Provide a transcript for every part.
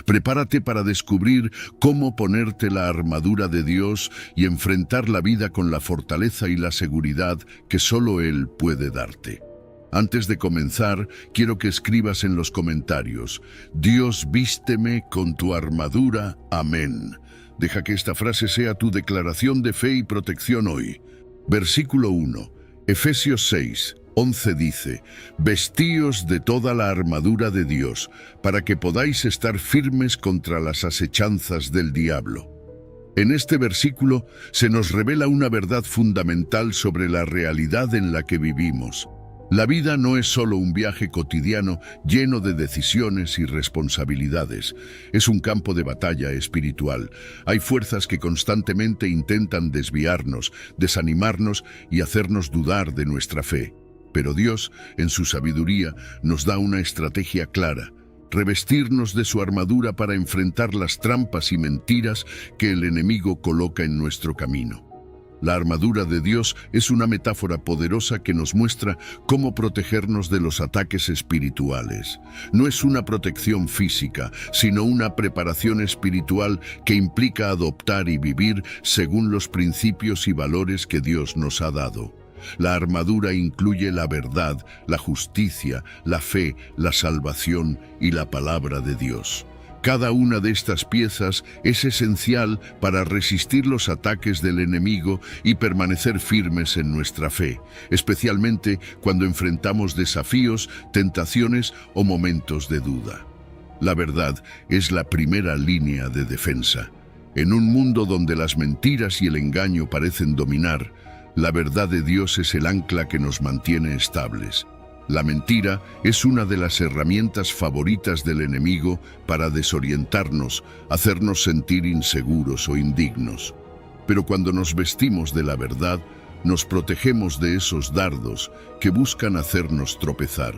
Prepárate para descubrir cómo ponerte la armadura de Dios y enfrentar la vida con la fortaleza y la seguridad que solo Él puede darte. Antes de comenzar, quiero que escribas en los comentarios: Dios, vísteme con tu armadura. Amén. Deja que esta frase sea tu declaración de fe y protección hoy. Versículo 1, Efesios 6:11 dice: Vestíos de toda la armadura de Dios, para que podáis estar firmes contra las asechanzas del diablo. En este versículo se nos revela una verdad fundamental sobre la realidad en la que vivimos. La vida no es solo un viaje cotidiano lleno de decisiones y responsabilidades. Es un campo de batalla espiritual. Hay fuerzas que constantemente intentan desviarnos, desanimarnos y hacernos dudar de nuestra fe. Pero Dios, en su sabiduría, nos da una estrategia clara: revestirnos de su armadura para enfrentar las trampas y mentiras que el enemigo coloca en nuestro camino. La armadura de Dios es una metáfora poderosa que nos muestra cómo protegernos de los ataques espirituales. No es una protección física, sino una preparación espiritual que implica adoptar y vivir según los principios y valores que Dios nos ha dado. La armadura incluye la verdad, la justicia, la fe, la salvación y la palabra de Dios. Cada una de estas piezas es esencial para resistir los ataques del enemigo y permanecer firmes en nuestra fe, especialmente cuando enfrentamos desafíos, tentaciones o momentos de duda. La verdad es la primera línea de defensa. En un mundo donde las mentiras y el engaño parecen dominar, la verdad de Dios es el ancla que nos mantiene estables. La mentira es una de las herramientas favoritas del enemigo para desorientarnos, hacernos sentir inseguros o indignos. Pero cuando nos vestimos de la verdad, nos protegemos de esos dardos que buscan hacernos tropezar.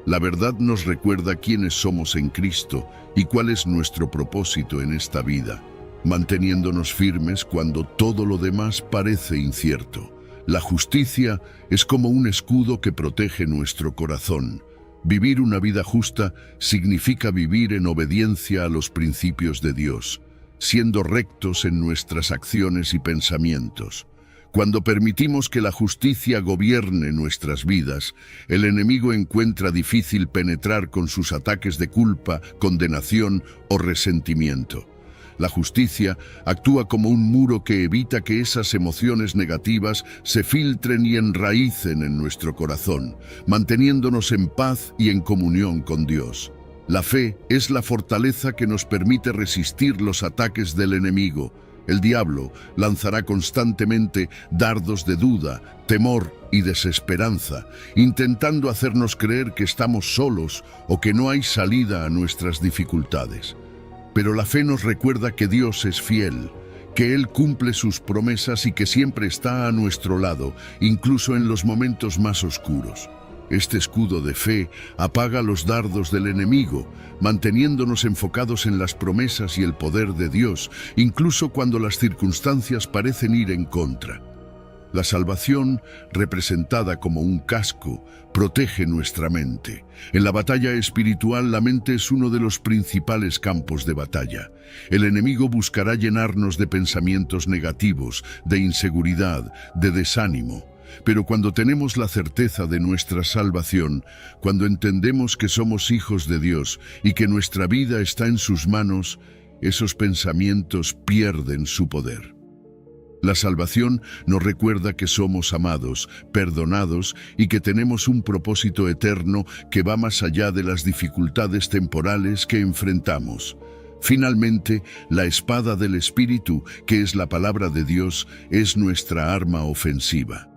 La verdad nos recuerda quiénes somos en Cristo y cuál es nuestro propósito en esta vida, manteniéndonos firmes cuando todo lo demás parece incierto. La justicia es como un escudo que protege nuestro corazón. Vivir una vida justa significa vivir en obediencia a los principios de Dios, siendo rectos en nuestras acciones y pensamientos. Cuando permitimos que la justicia gobierne nuestras vidas, el enemigo encuentra difícil penetrar con sus ataques de culpa, condenación o resentimiento. La justicia actúa como un muro que evita que esas emociones negativas se filtren y enraícen en nuestro corazón, manteniéndonos en paz y en comunión con Dios. La fe es la fortaleza que nos permite resistir los ataques del enemigo. El diablo lanzará constantemente dardos de duda, temor y desesperanza, intentando hacernos creer que estamos solos o que no hay salida a nuestras dificultades. Pero la fe nos recuerda que Dios es fiel, que Él cumple sus promesas y que siempre está a nuestro lado, incluso en los momentos más oscuros. Este escudo de fe apaga los dardos del enemigo, manteniéndonos enfocados en las promesas y el poder de Dios, incluso cuando las circunstancias parecen ir en contra. La salvación, representada como un casco, protege nuestra mente. En la batalla espiritual, la mente es uno de los principales campos de batalla. El enemigo buscará llenarnos de pensamientos negativos, de inseguridad, de desánimo. Pero cuando tenemos la certeza de nuestra salvación, cuando entendemos que somos hijos de Dios y que nuestra vida está en sus manos, esos pensamientos pierden su poder. La salvación nos recuerda que somos amados, perdonados y que tenemos un propósito eterno que va más allá de las dificultades temporales que enfrentamos. Finalmente, la espada del Espíritu, que es la palabra de Dios, es nuestra arma ofensiva.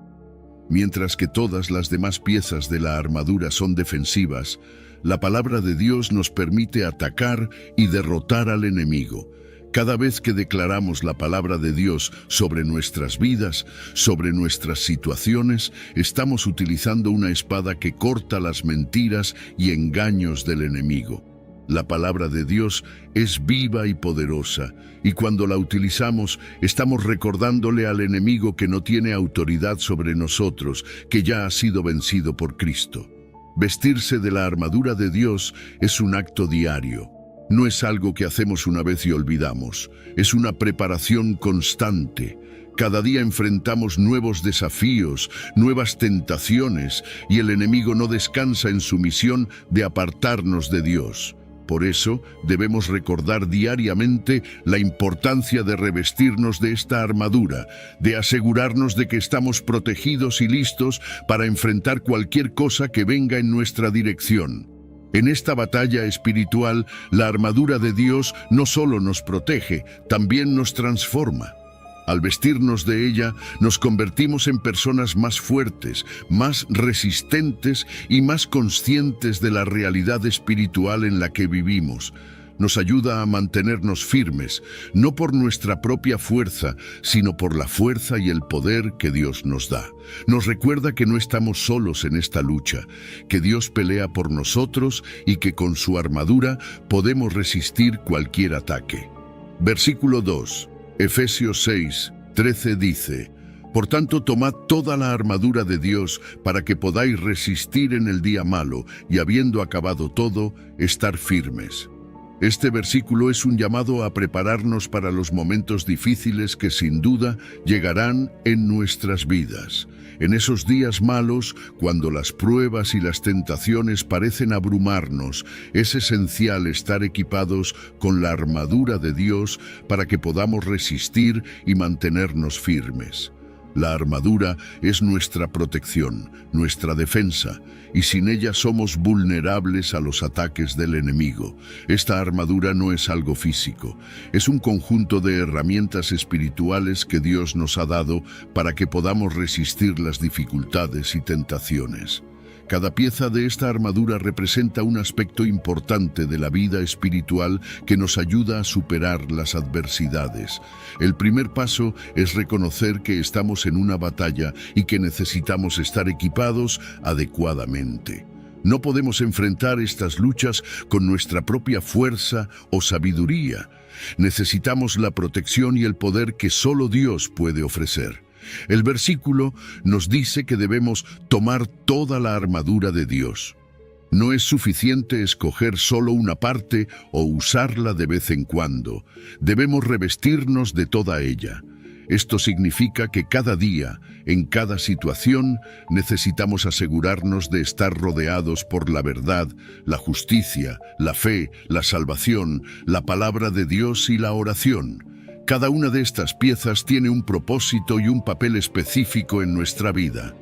Mientras que todas las demás piezas de la armadura son defensivas, la palabra de Dios nos permite atacar y derrotar al enemigo. Cada vez que declaramos la palabra de Dios sobre nuestras vidas, sobre nuestras situaciones, estamos utilizando una espada que corta las mentiras y engaños del enemigo. La palabra de Dios es viva y poderosa, y cuando la utilizamos, estamos recordándole al enemigo que no tiene autoridad sobre nosotros, que ya ha sido vencido por Cristo. Vestirse de la armadura de Dios es un acto diario. no es algo que hacemos una vez y olvidamos. Es una preparación constante. Cada día enfrentamos nuevos desafíos, nuevas tentaciones, y el enemigo no descansa en su misión de apartarnos de Dios. Por eso, debemos recordar diariamente la importancia de revestirnos de esta armadura, de asegurarnos de que estamos protegidos y listos para enfrentar cualquier cosa que venga en nuestra dirección. En esta batalla espiritual, la armadura de Dios no solo nos protege, también nos transforma. Al vestirnos de ella, nos convertimos en personas más fuertes, más resistentes y más conscientes de la realidad espiritual en la que vivimos. Nos ayuda a mantenernos firmes, no por nuestra propia fuerza, sino por la fuerza y el poder que Dios nos da. Nos recuerda que no estamos solos en esta lucha, que Dios pelea por nosotros y que con su armadura podemos resistir cualquier ataque. Versículo 2. Efesios 6:13 dice: Por tanto, tomad toda la armadura de Dios para que podáis resistir en el día malo y, habiendo acabado todo, estar firmes. Este versículo es un llamado a prepararnos para los momentos difíciles que sin duda llegarán en nuestras vidas. En esos días malos, cuando las pruebas y las tentaciones parecen abrumarnos, es esencial estar equipados con la armadura de Dios para que podamos resistir y mantenernos firmes. La armadura es nuestra protección, nuestra defensa, y sin ella somos vulnerables a los ataques del enemigo. Esta armadura no es algo físico, es un conjunto de herramientas espirituales que Dios nos ha dado para que podamos resistir las dificultades y tentaciones. Cada pieza de esta armadura representa un aspecto importante de la vida espiritual que nos ayuda a superar las adversidades. El primer paso es reconocer que estamos en una batalla y que necesitamos estar equipados adecuadamente. No podemos enfrentar estas luchas con nuestra propia fuerza o sabiduría. Necesitamos la protección y el poder que solo Dios puede ofrecer. El versículo nos dice que debemos tomar toda la armadura de Dios. No es suficiente escoger solo una parte o usarla de vez en cuando. Debemos revestirnos de toda ella. Esto significa que cada día, en cada situación, necesitamos asegurarnos de estar rodeados por la verdad, la justicia, la fe, la salvación, la palabra de Dios y la oración. Cada una de estas piezas tiene un propósito y un papel específico en nuestra vida.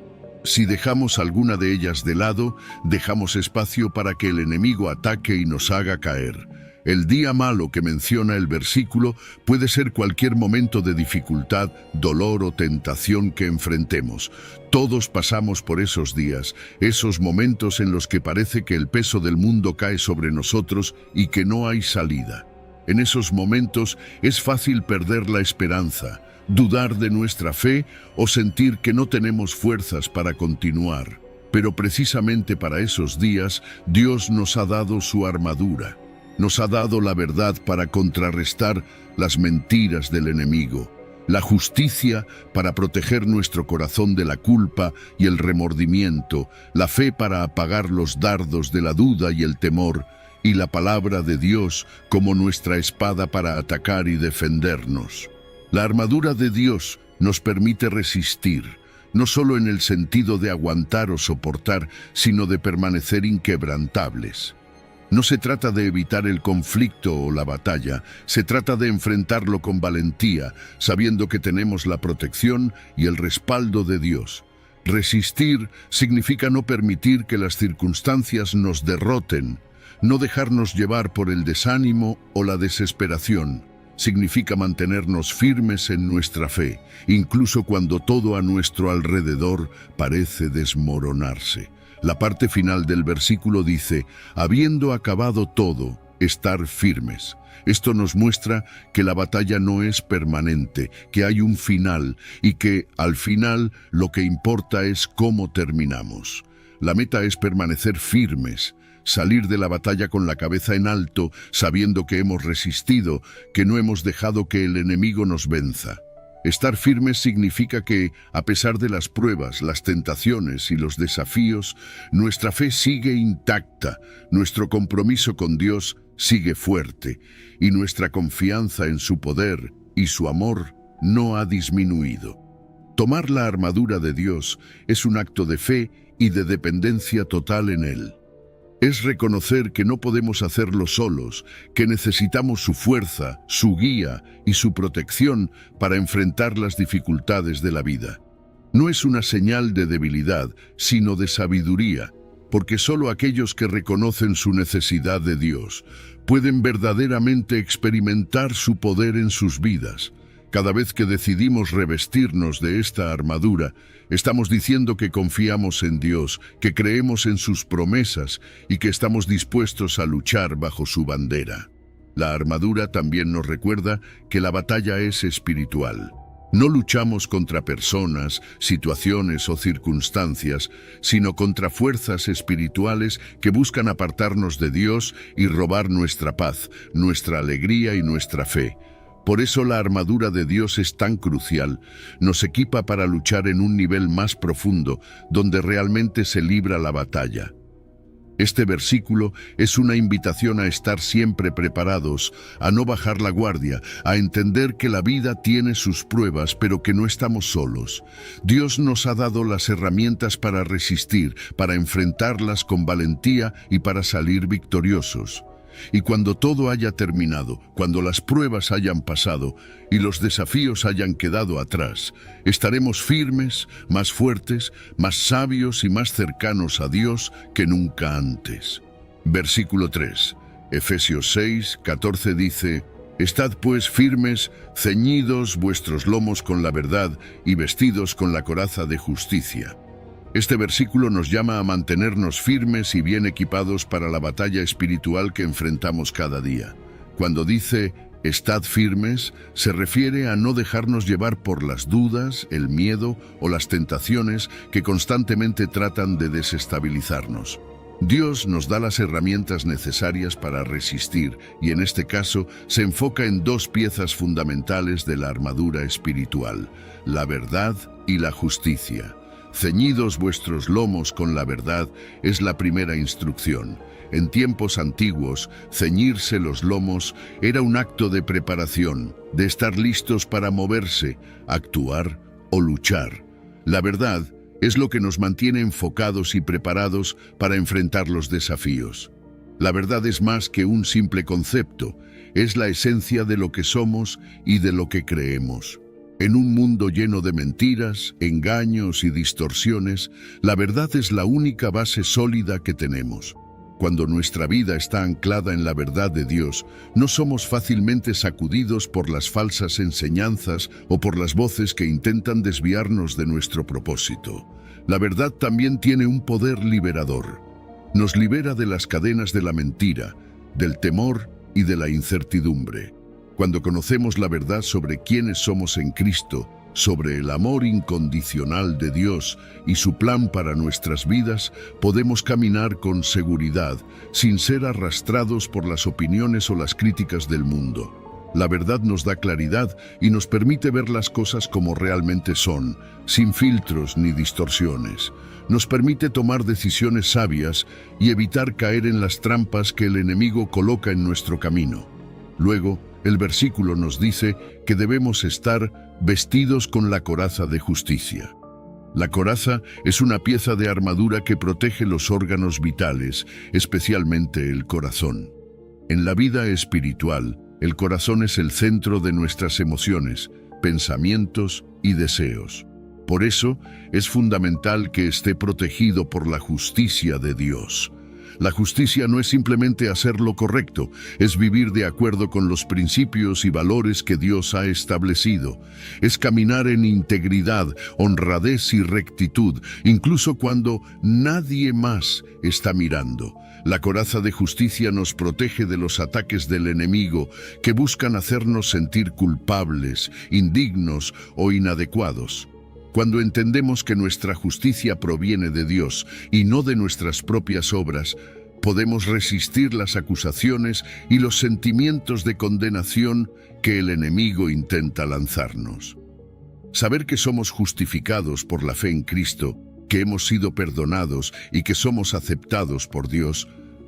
Si dejamos alguna de ellas de lado, dejamos espacio para que el enemigo ataque y nos haga caer. El día malo que menciona el versículo puede ser cualquier momento de dificultad, dolor o tentación que enfrentemos. Todos pasamos por esos días, esos momentos en los que parece que el peso del mundo cae sobre nosotros y que no hay salida. En esos momentos es fácil perder la esperanza, dudar de nuestra fe o sentir que no tenemos fuerzas para continuar. Pero precisamente para esos días, Dios nos ha dado su armadura. Nos ha dado la verdad para contrarrestar las mentiras del enemigo, la justicia para proteger nuestro corazón de la culpa y el remordimiento, la fe para apagar los dardos de la duda y el temor, y la palabra de Dios como nuestra espada para atacar y defendernos. La armadura de Dios nos permite resistir, no solo en el sentido de aguantar o soportar, sino de permanecer inquebrantables. No se trata de evitar el conflicto o la batalla, se trata de enfrentarlo con valentía, sabiendo que tenemos la protección y el respaldo de Dios. Resistir significa no permitir que las circunstancias nos derroten. No dejarnos llevar por el desánimo o la desesperación. Significa mantenernos firmes en nuestra fe, incluso cuando todo a nuestro alrededor parece desmoronarse. La parte final del versículo dice: habiendo acabado todo, estar firmes. Esto nos muestra que la batalla no es permanente, que hay un final y que, al final, lo que importa es cómo terminamos. La meta es permanecer firmes, salir de la batalla con la cabeza en alto, sabiendo que hemos resistido, que no hemos dejado que el enemigo nos venza. Estar firmes significa que, a pesar de las pruebas, las tentaciones y los desafíos, nuestra fe sigue intacta, nuestro compromiso con Dios sigue fuerte y nuestra confianza en su poder y su amor no ha disminuido. Tomar la armadura de Dios es un acto de fe y de dependencia total en Él. Es reconocer que no podemos hacerlo solos, que necesitamos su fuerza, su guía y su protección para enfrentar las dificultades de la vida. No es una señal de debilidad, sino de sabiduría, porque solo aquellos que reconocen su necesidad de Dios pueden verdaderamente experimentar su poder en sus vidas. Cada vez que decidimos revestirnos de esta armadura, estamos diciendo que confiamos en Dios, que creemos en sus promesas y que estamos dispuestos a luchar bajo su bandera. La armadura también nos recuerda que la batalla es espiritual. No luchamos contra personas, situaciones o circunstancias, sino contra fuerzas espirituales que buscan apartarnos de Dios y robar nuestra paz, nuestra alegría y nuestra fe. Por eso la armadura de Dios es tan crucial. Nos equipa para luchar en un nivel más profundo, donde realmente se libra la batalla. Este versículo es una invitación a estar siempre preparados, a no bajar la guardia, a entender que la vida tiene sus pruebas, pero que no estamos solos. Dios nos ha dado las herramientas para resistir, para enfrentarlas con valentía y para salir victoriosos. Y cuando todo haya terminado, cuando las pruebas hayan pasado y los desafíos hayan quedado atrás, estaremos firmes, más fuertes, más sabios y más cercanos a Dios que nunca antes. Versículo 3. Efesios 6:14 dice: «Estad pues firmes, ceñidos vuestros lomos con la verdad y vestidos con la coraza de justicia». Este versículo nos llama a mantenernos firmes y bien equipados para la batalla espiritual que enfrentamos cada día. Cuando dice «estad firmes», se refiere a no dejarnos llevar por las dudas, el miedo o las tentaciones que constantemente tratan de desestabilizarnos. Dios nos da las herramientas necesarias para resistir y en este caso se enfoca en dos piezas fundamentales de la armadura espiritual: la verdad y la justicia. Ceñidos vuestros lomos con la verdad es la primera instrucción. En tiempos antiguos, ceñirse los lomos era un acto de preparación, de estar listos para moverse, actuar o luchar. La verdad es lo que nos mantiene enfocados y preparados para enfrentar los desafíos. La verdad es más que un simple concepto, es la esencia de lo que somos y de lo que creemos. En un mundo lleno de mentiras, engaños y distorsiones, la verdad es la única base sólida que tenemos. Cuando nuestra vida está anclada en la verdad de Dios, no somos fácilmente sacudidos por las falsas enseñanzas o por las voces que intentan desviarnos de nuestro propósito. La verdad también tiene un poder liberador. Nos libera de las cadenas de la mentira, del temor y de la incertidumbre. Cuando conocemos la verdad sobre quiénes somos en Cristo, sobre el amor incondicional de Dios y su plan para nuestras vidas, podemos caminar con seguridad, sin ser arrastrados por las opiniones o las críticas del mundo. La verdad nos da claridad y nos permite ver las cosas como realmente son, sin filtros ni distorsiones. Nos permite tomar decisiones sabias y evitar caer en las trampas que el enemigo coloca en nuestro camino. Luego, el versículo nos dice que debemos estar vestidos con la coraza de justicia. La coraza es una pieza de armadura que protege los órganos vitales, especialmente el corazón. En la vida espiritual, el corazón es el centro de nuestras emociones, pensamientos y deseos. Por eso, es fundamental que esté protegido por la justicia de Dios. La justicia no es simplemente hacer lo correcto, es vivir de acuerdo con los principios y valores que Dios ha establecido. Es caminar en integridad, honradez y rectitud, incluso cuando nadie más está mirando. La coraza de justicia nos protege de los ataques del enemigo que buscan hacernos sentir culpables, indignos o inadecuados. Cuando entendemos que nuestra justicia proviene de Dios y no de nuestras propias obras, podemos resistir las acusaciones y los sentimientos de condenación que el enemigo intenta lanzarnos. Saber que somos justificados por la fe en Cristo, que hemos sido perdonados y que somos aceptados por Dios,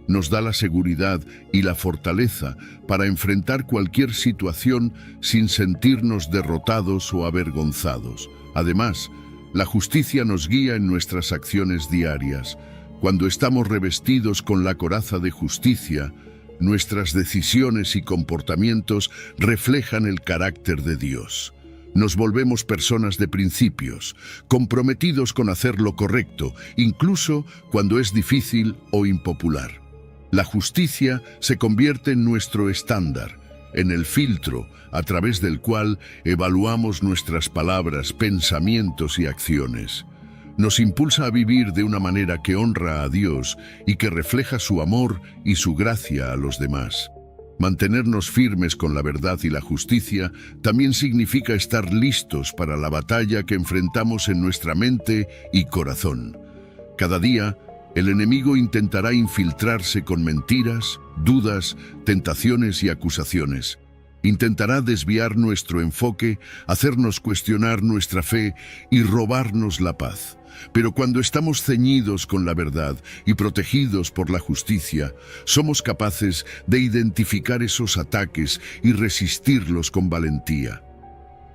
Nos da la seguridad y la fortaleza para enfrentar cualquier situación sin sentirnos derrotados o avergonzados. Además, la justicia nos guía en nuestras acciones diarias. Cuando estamos revestidos con la coraza de justicia, nuestras decisiones y comportamientos reflejan el carácter de Dios. Nos volvemos personas de principios, comprometidos con hacer lo correcto, incluso cuando es difícil o impopular. La justicia se convierte en nuestro estándar, en el filtro a través del cual evaluamos nuestras palabras, pensamientos y acciones. Nos impulsa a vivir de una manera que honra a Dios y que refleja su amor y su gracia a los demás. Mantenernos firmes con la verdad y la justicia también significa estar listos para la batalla que enfrentamos en nuestra mente y corazón. Cada día, el enemigo intentará infiltrarse con mentiras, dudas, tentaciones y acusaciones. Intentará desviar nuestro enfoque, hacernos cuestionar nuestra fe y robarnos la paz. Pero cuando estamos ceñidos con la verdad y protegidos por la justicia, somos capaces de identificar esos ataques y resistirlos con valentía.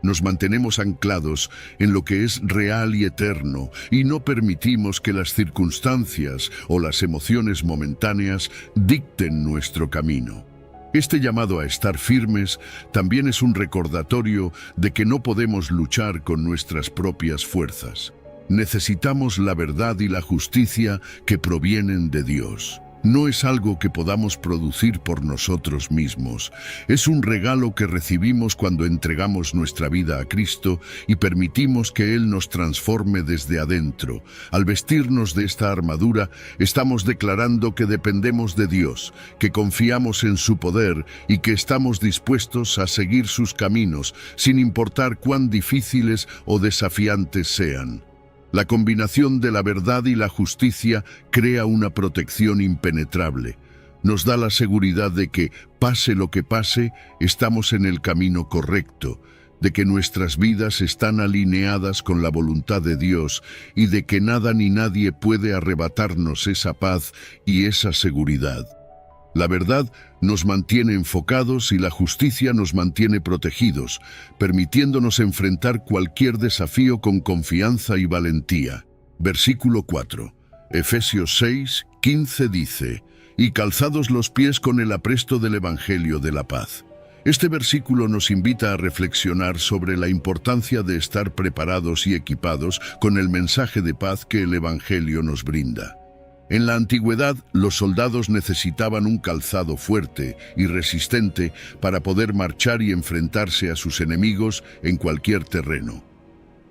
Nos mantenemos anclados en lo que es real y eterno y no permitimos que las circunstancias o las emociones momentáneas dicten nuestro camino. Este llamado a estar firmes también es un recordatorio de que no podemos luchar con nuestras propias fuerzas. Necesitamos la verdad y la justicia que provienen de Dios. No es algo que podamos producir por nosotros mismos. Es un regalo que recibimos cuando entregamos nuestra vida a Cristo y permitimos que Él nos transforme desde adentro. Al vestirnos de esta armadura, estamos declarando que dependemos de Dios, que confiamos en su poder y que estamos dispuestos a seguir sus caminos, sin importar cuán difíciles o desafiantes sean. La combinación de la verdad y la justicia crea una protección impenetrable. Nos da la seguridad de que, pase lo que pase, estamos en el camino correcto, de que nuestras vidas están alineadas con la voluntad de Dios y de que nada ni nadie puede arrebatarnos esa paz y esa seguridad. La verdad nos mantiene enfocados y la justicia nos mantiene protegidos, permitiéndonos enfrentar cualquier desafío con confianza y valentía. Versículo 4. Efesios 6:15 dice: «Y calzados los pies con el apresto del Evangelio de la paz». Este versículo nos invita a reflexionar sobre la importancia de estar preparados y equipados con el mensaje de paz que el Evangelio nos brinda. En la antigüedad, los soldados necesitaban un calzado fuerte y resistente para poder marchar y enfrentarse a sus enemigos en cualquier terreno.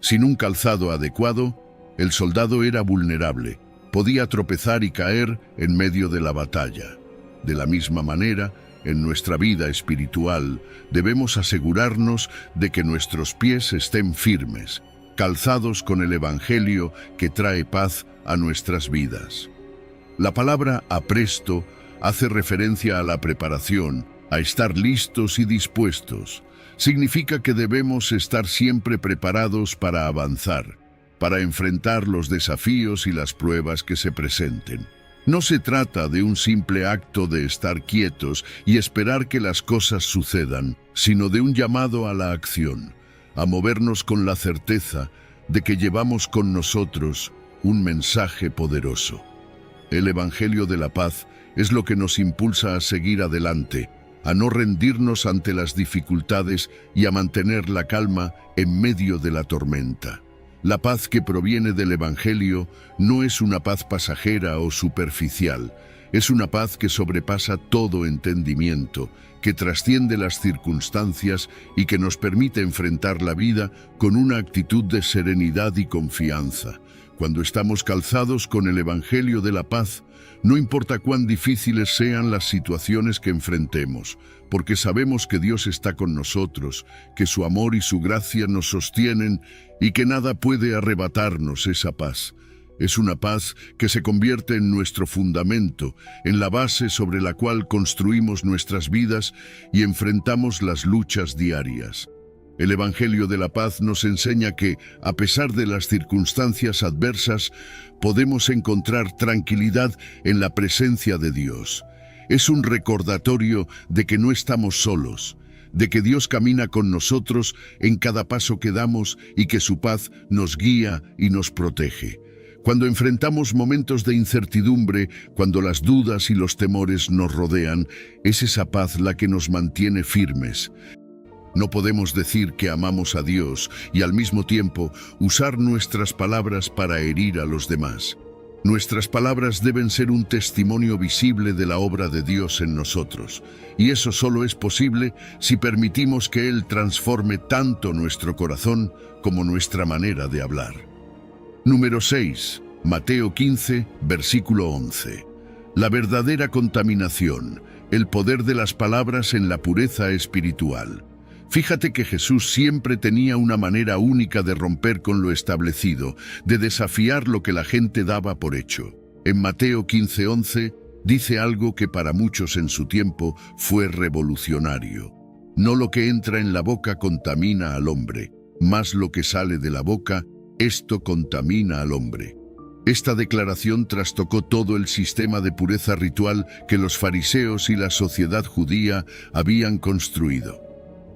Sin un calzado adecuado, el soldado era vulnerable, podía tropezar y caer en medio de la batalla. De la misma manera, en nuestra vida espiritual, debemos asegurarnos de que nuestros pies estén firmes, calzados con el Evangelio que trae paz a nuestras vidas. La palabra apresto hace referencia a la preparación, a estar listos y dispuestos. Significa que debemos estar siempre preparados para avanzar, para enfrentar los desafíos y las pruebas que se presenten. No se trata de un simple acto de estar quietos y esperar que las cosas sucedan, sino de un llamado a la acción, a movernos con la certeza de que llevamos con nosotros un mensaje poderoso. El Evangelio de la paz es lo que nos impulsa a seguir adelante, a no rendirnos ante las dificultades y a mantener la calma en medio de la tormenta. La paz que proviene del Evangelio no es una paz pasajera o superficial, es una paz que sobrepasa todo entendimiento, que trasciende las circunstancias y que nos permite enfrentar la vida con una actitud de serenidad y confianza. Cuando estamos calzados con el Evangelio de la paz, no importa cuán difíciles sean las situaciones que enfrentemos, porque sabemos que Dios está con nosotros, que su amor y su gracia nos sostienen y que nada puede arrebatarnos esa paz. Es una paz que se convierte en nuestro fundamento, en la base sobre la cual construimos nuestras vidas y enfrentamos las luchas diarias. El Evangelio de la Paz nos enseña que, a pesar de las circunstancias adversas, podemos encontrar tranquilidad en la presencia de Dios. Es un recordatorio de que no estamos solos, de que Dios camina con nosotros en cada paso que damos y que su paz nos guía y nos protege. Cuando enfrentamos momentos de incertidumbre, cuando las dudas y los temores nos rodean, es esa paz la que nos mantiene firmes. No podemos decir que amamos a Dios y al mismo tiempo usar nuestras palabras para herir a los demás. Nuestras palabras deben ser un testimonio visible de la obra de Dios en nosotros, y eso solo es posible si permitimos que Él transforme tanto nuestro corazón como nuestra manera de hablar. Número 6. Mateo 15, versículo 11. La verdadera contaminación, el poder de las palabras en la pureza espiritual. Fíjate que Jesús siempre tenía una manera única de romper con lo establecido, de desafiar lo que la gente daba por hecho. En Mateo 15:11 dice algo que para muchos en su tiempo fue revolucionario. No lo que entra en la boca contamina al hombre, mas lo que sale de la boca, esto contamina al hombre. Esta declaración trastocó todo el sistema de pureza ritual que los fariseos y la sociedad judía habían construido.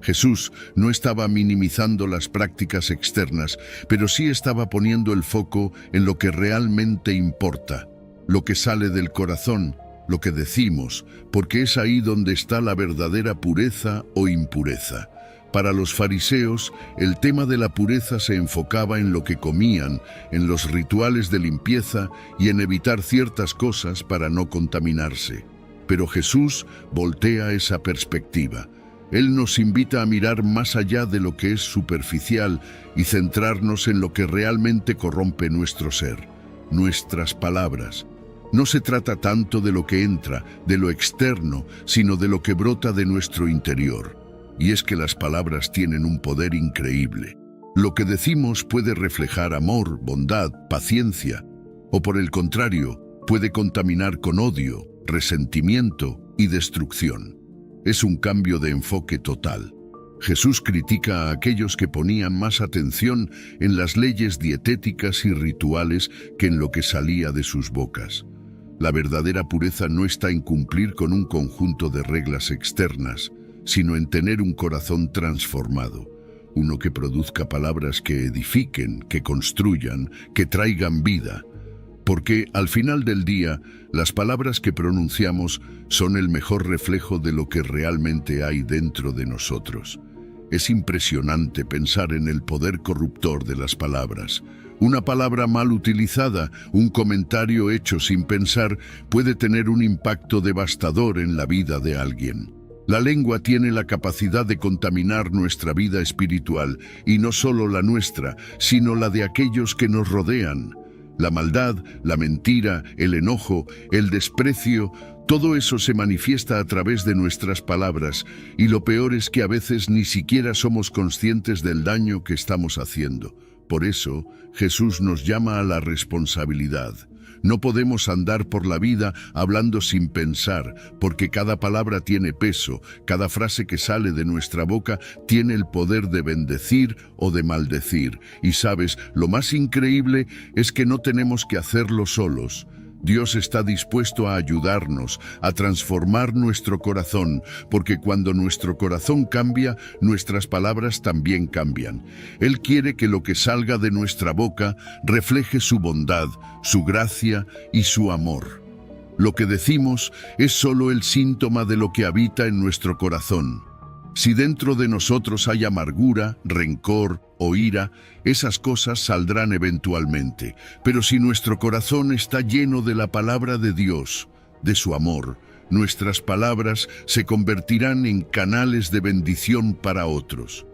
Jesús no estaba minimizando las prácticas externas, pero sí estaba poniendo el foco en lo que realmente importa, lo que sale del corazón, lo que decimos, porque es ahí donde está la verdadera pureza o impureza. Para los fariseos, el tema de la pureza se enfocaba en lo que comían, en los rituales de limpieza y en evitar ciertas cosas para no contaminarse. Pero Jesús voltea esa perspectiva. Él nos invita a mirar más allá de lo que es superficial y centrarnos en lo que realmente corrompe nuestro ser, nuestras palabras. No se trata tanto de lo que entra, de lo externo, sino de lo que brota de nuestro interior. Y es que las palabras tienen un poder increíble. Lo que decimos puede reflejar amor, bondad, paciencia, o por el contrario, puede contaminar con odio, resentimiento y destrucción. Es un cambio de enfoque total. Jesús critica a aquellos que ponían más atención en las leyes dietéticas y rituales que en lo que salía de sus bocas. La verdadera pureza no está en cumplir con un conjunto de reglas externas, sino en tener un corazón transformado, uno que produzca palabras que edifiquen, que construyan, que traigan vida. Porque al final del día, las palabras que pronunciamos son el mejor reflejo de lo que realmente hay dentro de nosotros. Es impresionante pensar en el poder corruptor de las palabras. Una palabra mal utilizada, un comentario hecho sin pensar, puede tener un impacto devastador en la vida de alguien. La lengua tiene la capacidad de contaminar nuestra vida espiritual, y no solo la nuestra, sino la de aquellos que nos rodean. La maldad, la mentira, el enojo, el desprecio, todo eso se manifiesta a través de nuestras palabras, y lo peor es que a veces ni siquiera somos conscientes del daño que estamos haciendo. Por eso, Jesús nos llama a la responsabilidad. No podemos andar por la vida hablando sin pensar, porque cada palabra tiene peso, cada frase que sale de nuestra boca tiene el poder de bendecir o de maldecir. Y sabes, lo más increíble es que no tenemos que hacerlo solos. Dios está dispuesto a ayudarnos, a transformar nuestro corazón, porque cuando nuestro corazón cambia, nuestras palabras también cambian. Él quiere que lo que salga de nuestra boca refleje su bondad, su gracia y su amor. Lo que decimos es solo el síntoma de lo que habita en nuestro corazón. Si dentro de nosotros hay amargura, rencor o ira, esas cosas saldrán eventualmente. Pero si nuestro corazón está lleno de la palabra de Dios, de su amor, nuestras palabras se convertirán en canales de bendición para otros.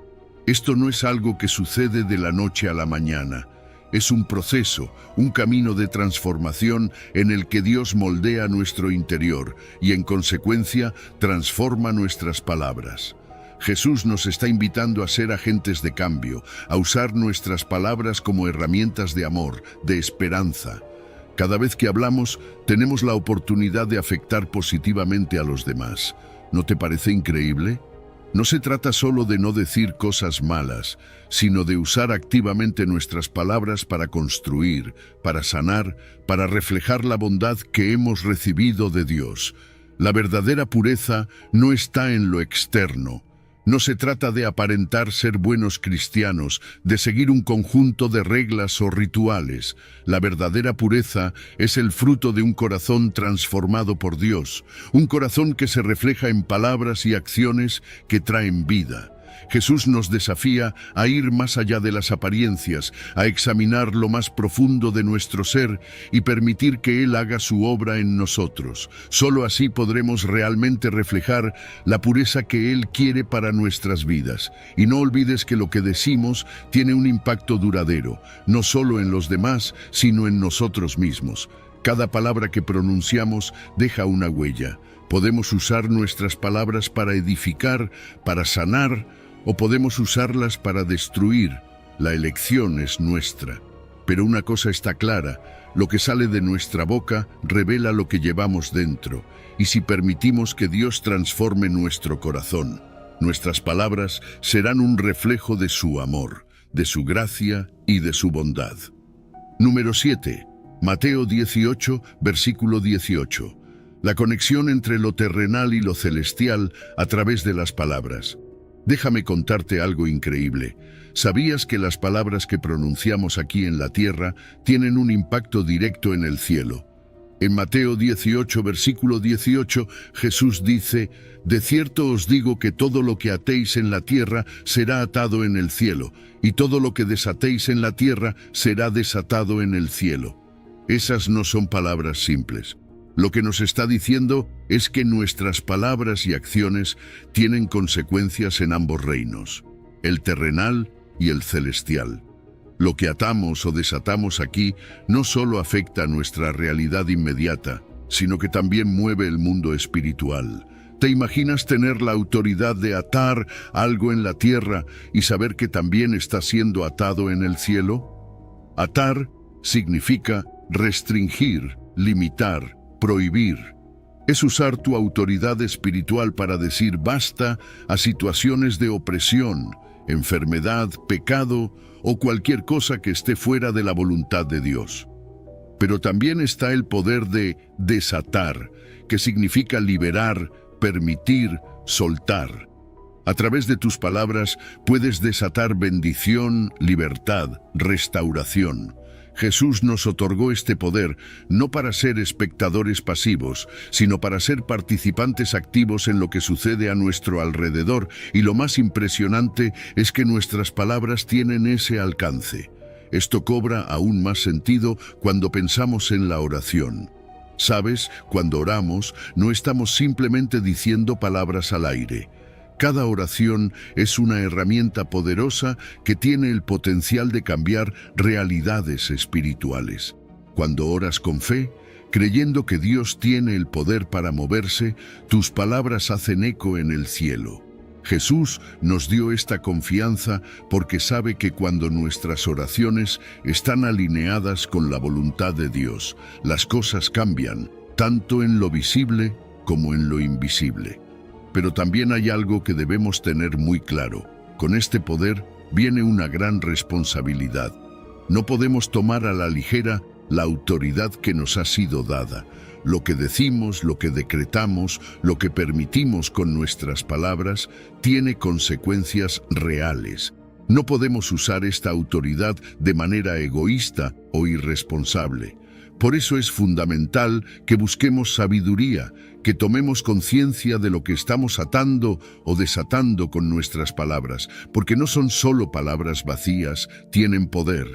Esto no es algo que sucede de la noche a la mañana. Es un proceso, un camino de transformación en el que Dios moldea nuestro interior y, en consecuencia, transforma nuestras palabras. Jesús nos está invitando a ser agentes de cambio, a usar nuestras palabras como herramientas de amor, de esperanza. Cada vez que hablamos, tenemos la oportunidad de afectar positivamente a los demás. ¿No te parece increíble? No se trata solo de no decir cosas malas, sino de usar activamente nuestras palabras para construir, para sanar, para reflejar la bondad que hemos recibido de Dios. La verdadera pureza no está en lo externo. No se trata de aparentar ser buenos cristianos, de seguir un conjunto de reglas o rituales. La verdadera pureza es el fruto de un corazón transformado por Dios, un corazón que se refleja en palabras y acciones que traen vida. Jesús nos desafía a ir más allá de las apariencias, a examinar lo más profundo de nuestro ser y permitir que Él haga su obra en nosotros. Solo así podremos realmente reflejar la pureza que Él quiere para nuestras vidas. Y no olvides que lo que decimos tiene un impacto duradero, no solo en los demás, sino en nosotros mismos. Cada palabra que pronunciamos deja una huella. Podemos usar nuestras palabras para edificar, para sanar, o podemos usarlas para destruir. La elección es nuestra. Pero una cosa está clara, lo que sale de nuestra boca revela lo que llevamos dentro, y si permitimos que Dios transforme nuestro corazón, nuestras palabras serán un reflejo de su amor, de su gracia y de su bondad. Número 7. Mateo 18, versículo 18. La conexión entre lo terrenal y lo celestial a través de las palabras. Déjame contarte algo increíble. ¿Sabías que las palabras que pronunciamos aquí en la tierra tienen un impacto directo en el cielo? En Mateo 18, versículo 18, Jesús dice: «De cierto os digo que todo lo que atéis en la tierra será atado en el cielo, y todo lo que desatéis en la tierra será desatado en el cielo». Esas no son palabras simples. Lo que nos está diciendo es que nuestras palabras y acciones tienen consecuencias en ambos reinos, el terrenal y el celestial. Lo que atamos o desatamos aquí no solo afecta a nuestra realidad inmediata, sino que también mueve el mundo espiritual. ¿Te imaginas tener la autoridad de atar algo en la tierra y saber que también está siendo atado en el cielo? Atar significa restringir, limitar, prohibir. Es usar tu autoridad espiritual para decir basta a situaciones de opresión, enfermedad, pecado o cualquier cosa que esté fuera de la voluntad de Dios. Pero también está el poder de desatar, que significa liberar, permitir, soltar. A través de tus palabras puedes desatar bendición, libertad, restauración. Jesús nos otorgó este poder no para ser espectadores pasivos, sino para ser participantes activos en lo que sucede a nuestro alrededor, y lo más impresionante es que nuestras palabras tienen ese alcance. Esto cobra aún más sentido cuando pensamos en la oración. ¿Sabes? Cuando oramos, no estamos simplemente diciendo palabras al aire. Cada oración es una herramienta poderosa que tiene el potencial de cambiar realidades espirituales. Cuando oras con fe, creyendo que Dios tiene el poder para moverse, tus palabras hacen eco en el cielo. Jesús nos dio esta confianza porque sabe que cuando nuestras oraciones están alineadas con la voluntad de Dios, las cosas cambian, tanto en lo visible como en lo invisible. Pero también hay algo que debemos tener muy claro. Con este poder viene una gran responsabilidad. No podemos tomar a la ligera la autoridad que nos ha sido dada. Lo que decimos, lo que decretamos, lo que permitimos con nuestras palabras, tiene consecuencias reales. No podemos usar esta autoridad de manera egoísta o irresponsable. Por eso es fundamental que busquemos sabiduría, que tomemos conciencia de lo que estamos atando o desatando con nuestras palabras, porque no son solo palabras vacías, tienen poder.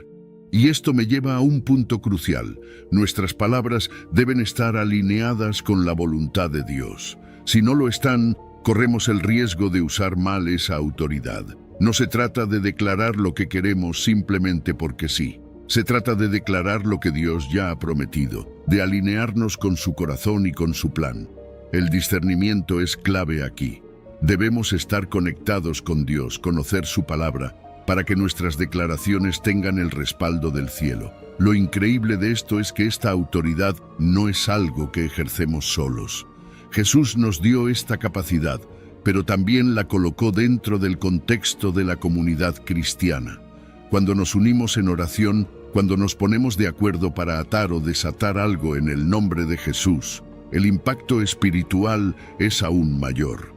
Y esto me lleva a un punto crucial. Nuestras palabras deben estar alineadas con la voluntad de Dios. Si no lo están, corremos el riesgo de usar mal esa autoridad. No se trata de declarar lo que queremos simplemente porque sí. Se trata de declarar lo que Dios ya ha prometido, de alinearnos con su corazón y con su plan. El discernimiento es clave aquí. Debemos estar conectados con Dios, conocer su palabra, para que nuestras declaraciones tengan el respaldo del cielo. Lo increíble de esto es que esta autoridad no es algo que ejercemos solos. Jesús nos dio esta capacidad, pero también la colocó dentro del contexto de la comunidad cristiana. Cuando nos unimos en oración, cuando nos ponemos de acuerdo para atar o desatar algo en el nombre de Jesús, el impacto espiritual es aún mayor.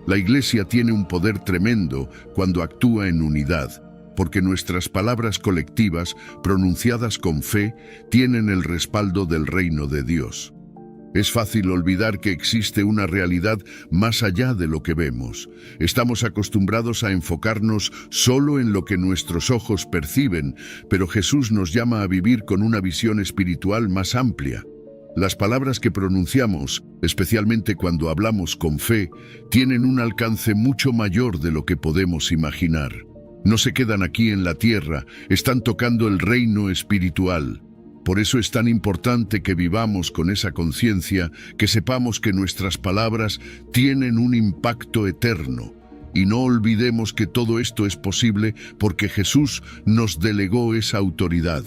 La Iglesia tiene un poder tremendo cuando actúa en unidad, porque nuestras palabras colectivas, pronunciadas con fe, tienen el respaldo del reino de Dios. Es fácil olvidar que existe una realidad más allá de lo que vemos. Estamos acostumbrados a enfocarnos solo en lo que nuestros ojos perciben, pero Jesús nos llama a vivir con una visión espiritual más amplia. Las palabras que pronunciamos, especialmente cuando hablamos con fe, tienen un alcance mucho mayor de lo que podemos imaginar. No se quedan aquí en la tierra, están tocando el reino espiritual. Por eso es tan importante que vivamos con esa conciencia, que sepamos que nuestras palabras tienen un impacto eterno. Y no olvidemos que todo esto es posible porque Jesús nos delegó esa autoridad.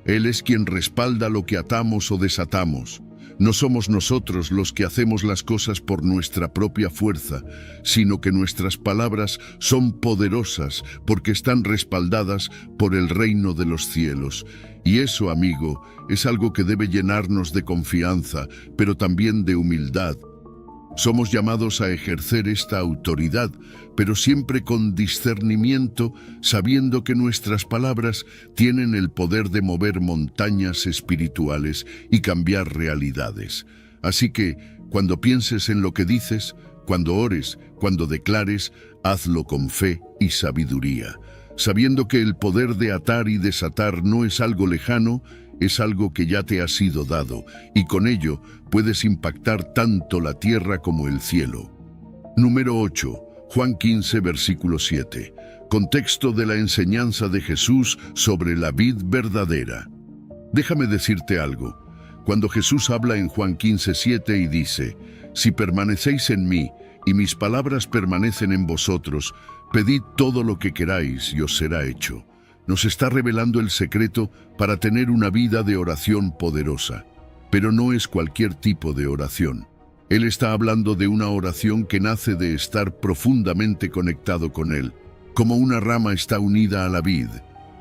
Él es quien respalda lo que atamos o desatamos. No somos nosotros los que hacemos las cosas por nuestra propia fuerza, sino que nuestras palabras son poderosas porque están respaldadas por el reino de los cielos. Y eso, amigo, es algo que debe llenarnos de confianza, pero también de humildad. Somos llamados a ejercer esta autoridad, pero siempre con discernimiento, sabiendo que nuestras palabras tienen el poder de mover montañas espirituales y cambiar realidades. Así que, cuando pienses en lo que dices, cuando ores, cuando declares, hazlo con fe y sabiduría, sabiendo que el poder de atar y desatar no es algo lejano, es algo que ya te ha sido dado, y con ello puedes impactar tanto la tierra como el cielo. Número 8. Juan 15, versículo 7. Contexto de la enseñanza de Jesús sobre la vid verdadera. Déjame decirte algo. Cuando Jesús habla en Juan 15, 7 y dice, «Si permanecéis en mí, y mis palabras permanecen en vosotros, pedid todo lo que queráis y os será hecho». Nos está revelando el secreto para tener una vida de oración poderosa. Pero no es cualquier tipo de oración. Él está hablando de una oración que nace de estar profundamente conectado con Él, como una rama está unida a la vid.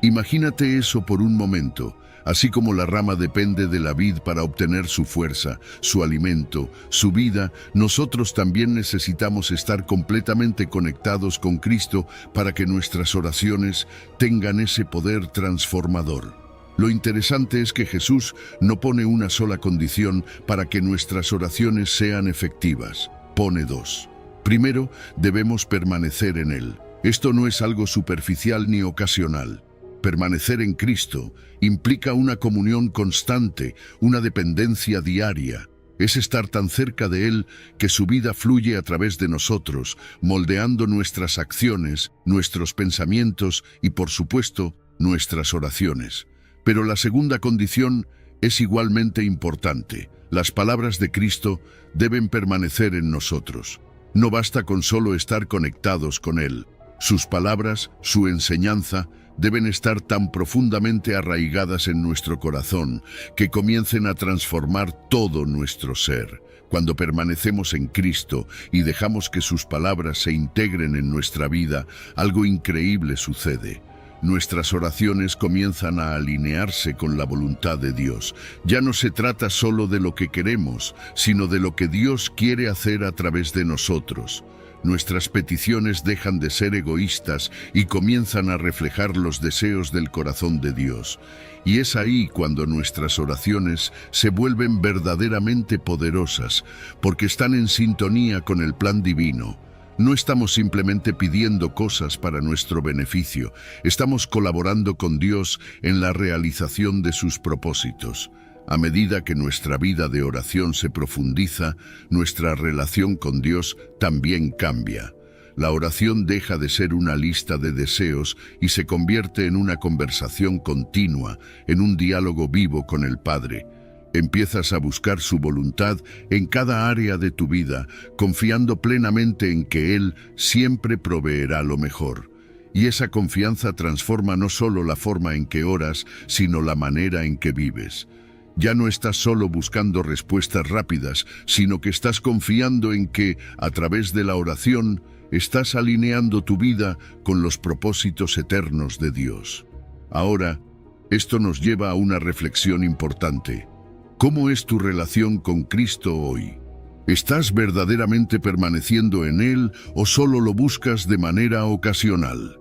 Imagínate eso por un momento. Así como la rama depende de la vid para obtener su fuerza, su alimento, su vida, nosotros también necesitamos estar completamente conectados con Cristo para que nuestras oraciones tengan ese poder transformador. Lo interesante es que Jesús no pone una sola condición para que nuestras oraciones sean efectivas. Pone dos. Primero, debemos permanecer en Él. Esto no es algo superficial ni ocasional. Permanecer en Cristo implica una comunión constante, una dependencia diaria. Es estar tan cerca de Él que su vida fluye a través de nosotros, moldeando nuestras acciones, nuestros pensamientos y, por supuesto, nuestras oraciones. Pero la segunda condición es igualmente importante. Las palabras de Cristo deben permanecer en nosotros. No basta con solo estar conectados con Él. Sus palabras, su enseñanza, deben estar tan profundamente arraigadas en nuestro corazón que comiencen a transformar todo nuestro ser. Cuando permanecemos en Cristo y dejamos que sus palabras se integren en nuestra vida, algo increíble sucede. Nuestras oraciones comienzan a alinearse con la voluntad de Dios. Ya no se trata solo de lo que queremos, sino de lo que Dios quiere hacer a través de nosotros. Nuestras peticiones dejan de ser egoístas y comienzan a reflejar los deseos del corazón de Dios. Y es ahí cuando nuestras oraciones se vuelven verdaderamente poderosas, porque están en sintonía con el plan divino. No estamos simplemente pidiendo cosas para nuestro beneficio, estamos colaborando con Dios en la realización de sus propósitos. A medida que nuestra vida de oración se profundiza, nuestra relación con Dios también cambia. La oración deja de ser una lista de deseos y se convierte en una conversación continua, en un diálogo vivo con el Padre. Empiezas a buscar su voluntad en cada área de tu vida, confiando plenamente en que Él siempre proveerá lo mejor. Y esa confianza transforma no solo la forma en que oras, sino la manera en que vives. Ya no estás solo buscando respuestas rápidas, sino que estás confiando en que, a través de la oración, estás alineando tu vida con los propósitos eternos de Dios. Ahora, esto nos lleva a una reflexión importante. ¿Cómo es tu relación con Cristo hoy? ¿Estás verdaderamente permaneciendo en Él o solo lo buscas de manera ocasional?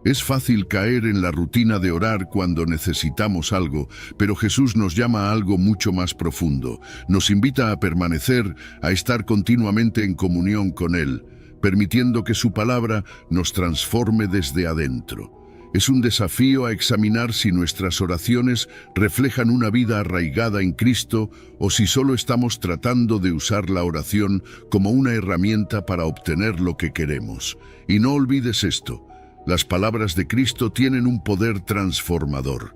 Es fácil caer en la rutina de orar cuando necesitamos algo, pero Jesús nos llama a algo mucho más profundo. Nos invita a permanecer, a estar continuamente en comunión con Él, permitiendo que su palabra nos transforme desde adentro. Es un desafío a examinar si nuestras oraciones reflejan una vida arraigada en Cristo o si solo estamos tratando de usar la oración como una herramienta para obtener lo que queremos. Y no olvides esto. Las palabras de Cristo tienen un poder transformador.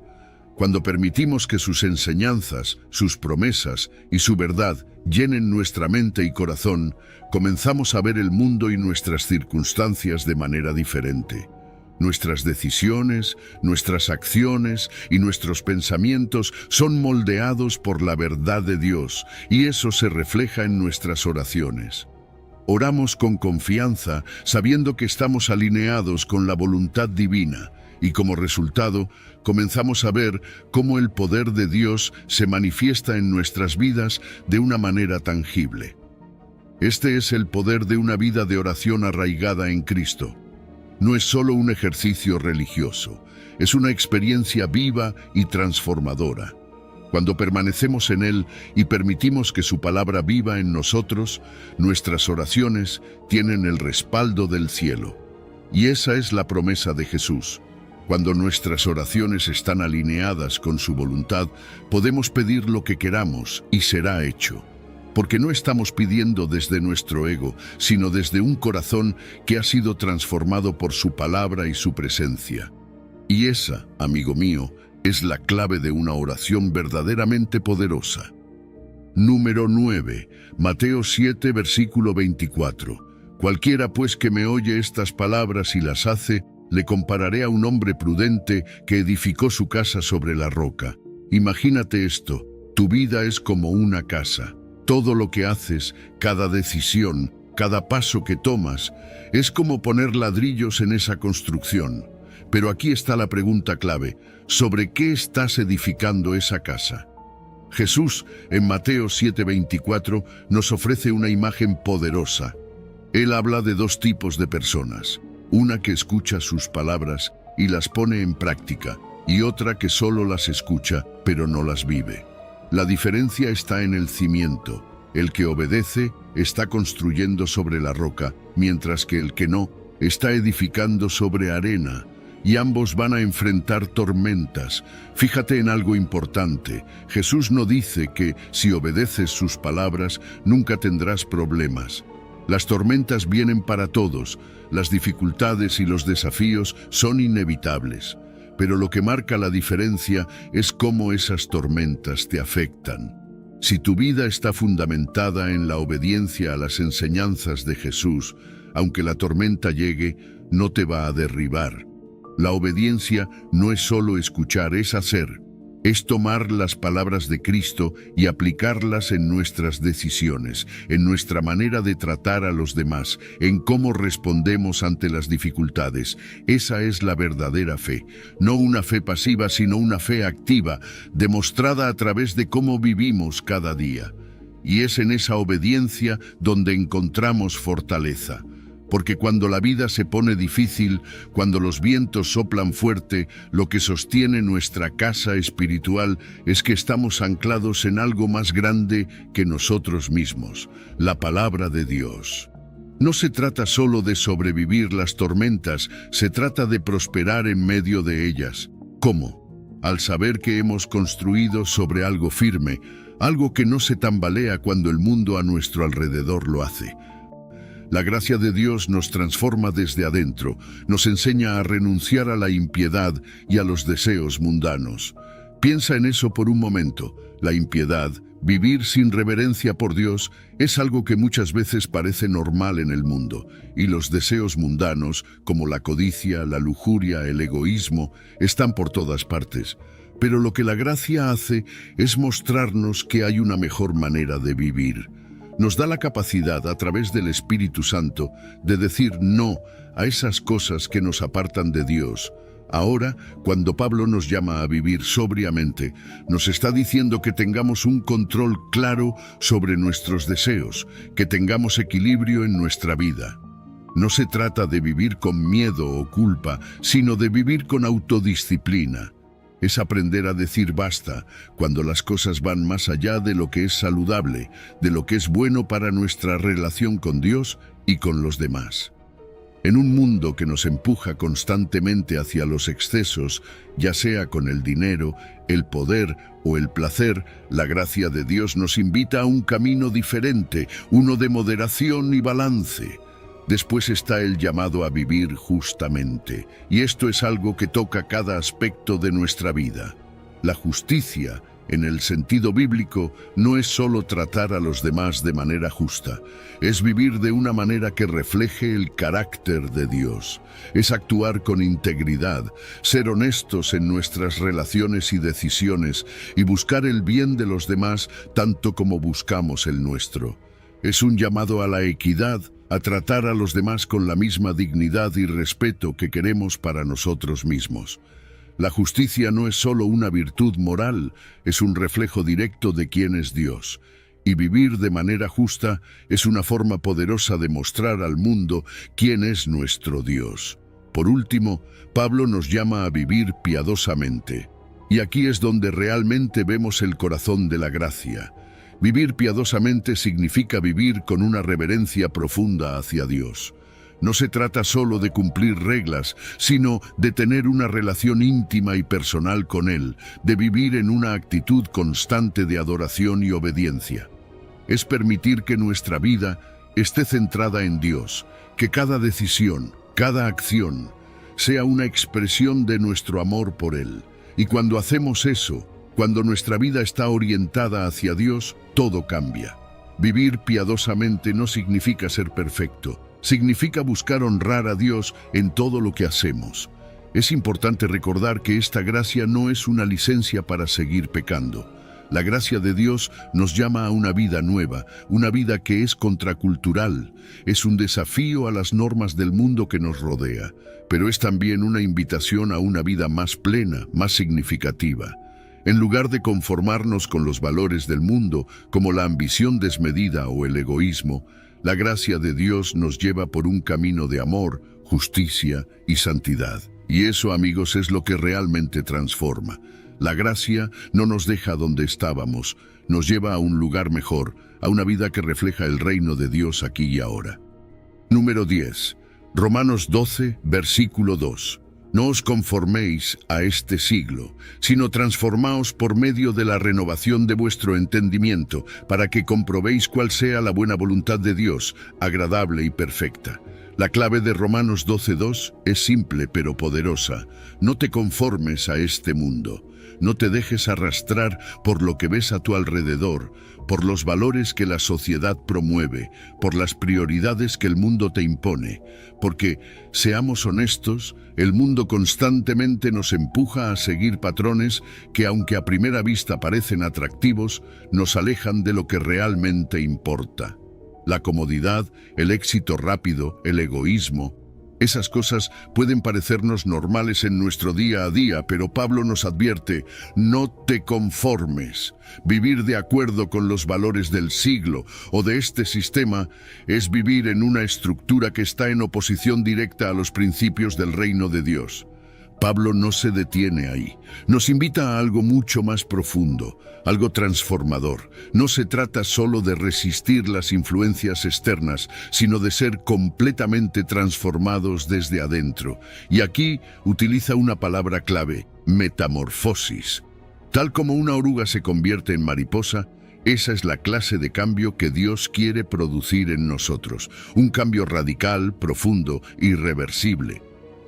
Cuando permitimos que sus enseñanzas, sus promesas y su verdad llenen nuestra mente y corazón, comenzamos a ver el mundo y nuestras circunstancias de manera diferente. Nuestras decisiones, nuestras acciones y nuestros pensamientos son moldeados por la verdad de Dios, y eso se refleja en nuestras oraciones. Oramos con confianza, sabiendo que estamos alineados con la voluntad divina, y como resultado, comenzamos a ver cómo el poder de Dios se manifiesta en nuestras vidas de una manera tangible. Este es el poder de una vida de oración arraigada en Cristo. No es solo un ejercicio religioso, es una experiencia viva y transformadora. Cuando permanecemos en Él y permitimos que su palabra viva en nosotros, nuestras oraciones tienen el respaldo del cielo. Y esa es la promesa de Jesús. Cuando nuestras oraciones están alineadas con su voluntad, podemos pedir lo que queramos y será hecho. Porque no estamos pidiendo desde nuestro ego, sino desde un corazón que ha sido transformado por su palabra y su presencia. Y esa, amigo mío, es la clave de una oración verdaderamente poderosa. Número 9. Mateo 7, versículo 24. Cualquiera pues que me oye estas palabras y las hace, le compararé a un hombre prudente que edificó su casa sobre la roca. Imagínate esto, tu vida es como una casa. Todo lo que haces, cada decisión, cada paso que tomas, es como poner ladrillos en esa construcción. Pero aquí está la pregunta clave: ¿sobre qué estás edificando esa casa? Jesús, en Mateo 7:24, nos ofrece una imagen poderosa. Él habla de dos tipos de personas: una que escucha sus palabras y las pone en práctica, y otra que solo las escucha, pero no las vive. La diferencia está en el cimiento. El que obedece está construyendo sobre la roca, mientras que el que no está edificando sobre arena. Y ambos van a enfrentar tormentas. Fíjate en algo importante. Jesús no dice que si obedeces sus palabras nunca tendrás problemas. Las tormentas vienen para todos. Las dificultades y los desafíos son inevitables. Pero lo que marca la diferencia es cómo esas tormentas te afectan. Si tu vida está fundamentada en la obediencia a las enseñanzas de Jesús, aunque la tormenta llegue, no te va a derribar. La obediencia no es solo escuchar, es hacer. Es tomar las palabras de Cristo y aplicarlas en nuestras decisiones, en nuestra manera de tratar a los demás, en cómo respondemos ante las dificultades. Esa es la verdadera fe. No una fe pasiva, sino una fe activa, demostrada a través de cómo vivimos cada día. Y es en esa obediencia donde encontramos fortaleza. Porque cuando la vida se pone difícil, cuando los vientos soplan fuerte, lo que sostiene nuestra casa espiritual es que estamos anclados en algo más grande que nosotros mismos, la palabra de Dios. No se trata solo de sobrevivir las tormentas, se trata de prosperar en medio de ellas. ¿Cómo? Al saber que hemos construido sobre algo firme, algo que no se tambalea cuando el mundo a nuestro alrededor lo hace. La gracia de Dios nos transforma desde adentro, nos enseña a renunciar a la impiedad y a los deseos mundanos. Piensa en eso por un momento. La impiedad, vivir sin reverencia por Dios, es algo que muchas veces parece normal en el mundo, y los deseos mundanos, como la codicia, la lujuria, el egoísmo, están por todas partes. Pero lo que la gracia hace es mostrarnos que hay una mejor manera de vivir. Nos da la capacidad, a través del Espíritu Santo, de decir no a esas cosas que nos apartan de Dios. Ahora, cuando Pablo nos llama a vivir sobriamente, nos está diciendo que tengamos un control claro sobre nuestros deseos, que tengamos equilibrio en nuestra vida. No se trata de vivir con miedo o culpa, sino de vivir con autodisciplina. Es aprender a decir basta cuando las cosas van más allá de lo que es saludable, de lo que es bueno para nuestra relación con Dios y con los demás. En un mundo que nos empuja constantemente hacia los excesos, ya sea con el dinero, el poder o el placer, la gracia de Dios nos invita a un camino diferente, uno de moderación y balance. Después está el llamado a vivir justamente, y esto es algo que toca cada aspecto de nuestra vida. La justicia, en el sentido bíblico, no es solo tratar a los demás de manera justa, es vivir de una manera que refleje el carácter de Dios, es actuar con integridad, ser honestos en nuestras relaciones y decisiones y buscar el bien de los demás tanto como buscamos el nuestro. Es un llamado a la equidad, a tratar a los demás con la misma dignidad y respeto que queremos para nosotros mismos. La justicia no es solo una virtud moral, es un reflejo directo de quién es Dios. Y vivir de manera justa es una forma poderosa de mostrar al mundo quién es nuestro Dios. Por último, Pablo nos llama a vivir piadosamente. Y aquí es donde realmente vemos el corazón de la gracia. Vivir piadosamente significa vivir con una reverencia profunda hacia Dios. No se trata solo de cumplir reglas, sino de tener una relación íntima y personal con Él, de vivir en una actitud constante de adoración y obediencia. Es permitir que nuestra vida esté centrada en Dios, que cada decisión, cada acción, sea una expresión de nuestro amor por Él. Y cuando hacemos eso, cuando nuestra vida está orientada hacia Dios, todo cambia. Vivir piadosamente no significa ser perfecto. Significa buscar honrar a Dios en todo lo que hacemos. Es importante recordar que esta gracia no es una licencia para seguir pecando. La gracia de Dios nos llama a una vida nueva, una vida que es contracultural. Es un desafío a las normas del mundo que nos rodea, pero es también una invitación a una vida más plena, más significativa. En lugar de conformarnos con los valores del mundo, como la ambición desmedida o el egoísmo, la gracia de Dios nos lleva por un camino de amor, justicia y santidad. Y eso, amigos, es lo que realmente transforma. La gracia no nos deja donde estábamos, nos lleva a un lugar mejor, a una vida que refleja el reino de Dios aquí y ahora. Número 10. Romanos 12, versículo 2. No os conforméis a este siglo, sino transformaos por medio de la renovación de vuestro entendimiento, para que comprobéis cuál sea la buena voluntad de Dios, agradable y perfecta. La clave de Romanos 12:2 es simple pero poderosa. No te conformes a este mundo. No te dejes arrastrar por lo que ves a tu alrededor, por los valores que la sociedad promueve, por las prioridades que el mundo te impone. Porque, seamos honestos, el mundo constantemente nos empuja a seguir patrones que, aunque a primera vista parecen atractivos, nos alejan de lo que realmente importa. La comodidad, el éxito rápido, el egoísmo. Esas cosas pueden parecernos normales en nuestro día a día, pero Pablo nos advierte, no te conformes. Vivir de acuerdo con los valores del siglo o de este sistema es vivir en una estructura que está en oposición directa a los principios del reino de Dios. Pablo no se detiene ahí. Nos invita a algo mucho más profundo, algo transformador. No se trata solo de resistir las influencias externas, sino de ser completamente transformados desde adentro. Y aquí utiliza una palabra clave, metamorfosis. Tal como una oruga se convierte en mariposa, esa es la clase de cambio que Dios quiere producir en nosotros. Un cambio radical, profundo, irreversible.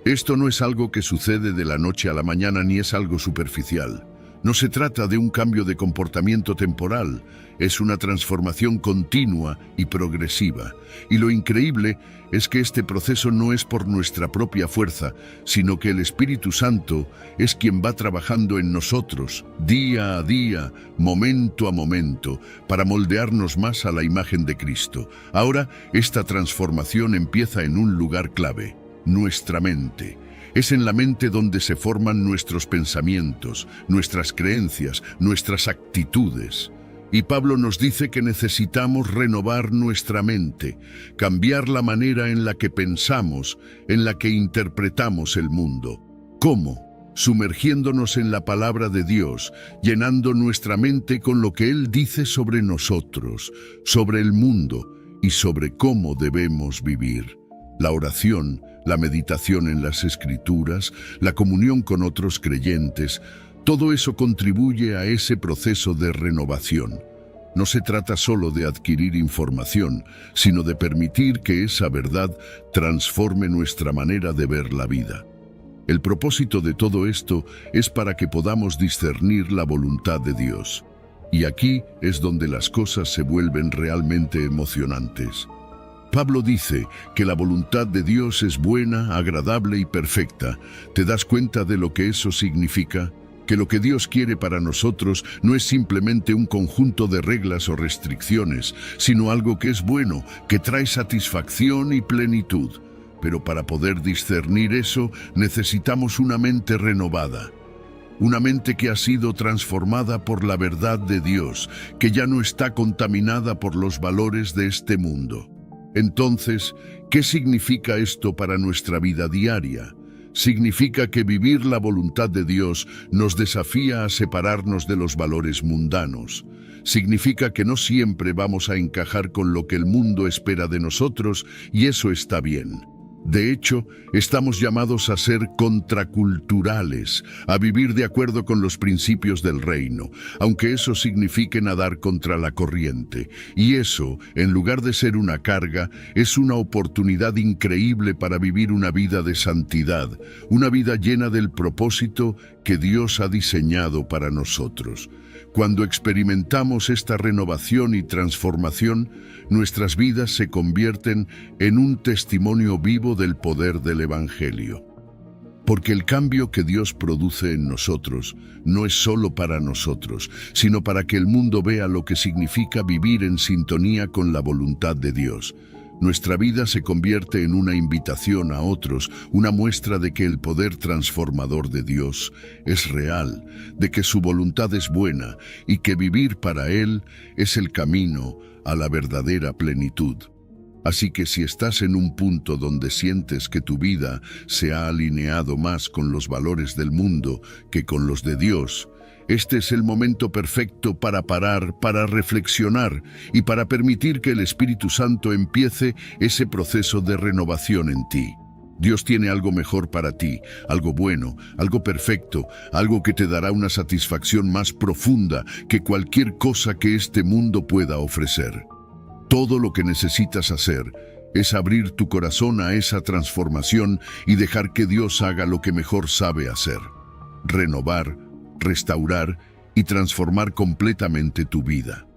Esto no es algo que sucede de la noche a la mañana ni es algo superficial. No se trata de un cambio de comportamiento temporal, es una transformación continua y progresiva. Y lo increíble es que este proceso no es por nuestra propia fuerza, sino que el Espíritu Santo es quien va trabajando en nosotros, día a día, momento a momento, para moldearnos más a la imagen de Cristo. Ahora, esta transformación empieza en un lugar clave, nuestra mente. Es en la mente donde se forman nuestros pensamientos, nuestras creencias, nuestras actitudes. Y Pablo nos dice que necesitamos renovar nuestra mente, cambiar la manera en la que pensamos, en la que interpretamos el mundo. ¿Cómo? Sumergiéndonos en la palabra de Dios, llenando nuestra mente con lo que Él dice sobre nosotros, sobre el mundo y sobre cómo debemos vivir. La oración, la meditación en las Escrituras, la comunión con otros creyentes, todo eso contribuye a ese proceso de renovación. No se trata solo de adquirir información, sino de permitir que esa verdad transforme nuestra manera de ver la vida. El propósito de todo esto es para que podamos discernir la voluntad de Dios. Y aquí es donde las cosas se vuelven realmente emocionantes. Pablo dice que la voluntad de Dios es buena, agradable y perfecta. ¿Te das cuenta de lo que eso significa? Que lo que Dios quiere para nosotros no es simplemente un conjunto de reglas o restricciones, sino algo que es bueno, que trae satisfacción y plenitud. Pero para poder discernir eso, necesitamos una mente renovada. Una mente que ha sido transformada por la verdad de Dios, que ya no está contaminada por los valores de este mundo. Entonces, ¿qué significa esto para nuestra vida diaria? Significa que vivir la voluntad de Dios nos desafía a separarnos de los valores mundanos. Significa que no siempre vamos a encajar con lo que el mundo espera de nosotros, y eso está bien. De hecho, estamos llamados a ser contraculturales, a vivir de acuerdo con los principios del reino, aunque eso signifique nadar contra la corriente. Y eso, en lugar de ser una carga, es una oportunidad increíble para vivir una vida de santidad, una vida llena del propósito que Dios ha diseñado para nosotros. Cuando experimentamos esta renovación y transformación, nuestras vidas se convierten en un testimonio vivo del poder del Evangelio. Porque el cambio que Dios produce en nosotros no es solo para nosotros, sino para que el mundo vea lo que significa vivir en sintonía con la voluntad de Dios. Nuestra vida se convierte en una invitación a otros, una muestra de que el poder transformador de Dios es real, de que su voluntad es buena y que vivir para Él es el camino a la verdadera plenitud. Así que si estás en un punto donde sientes que tu vida se ha alineado más con los valores del mundo que con los de Dios, este es el momento perfecto para parar, para reflexionar y para permitir que el Espíritu Santo empiece ese proceso de renovación en ti. Dios tiene algo mejor para ti, algo bueno, algo perfecto, algo que te dará una satisfacción más profunda que cualquier cosa que este mundo pueda ofrecer. Todo lo que necesitas hacer es abrir tu corazón a esa transformación y dejar que Dios haga lo que mejor sabe hacer: renovar, restaurar y transformar completamente tu vida.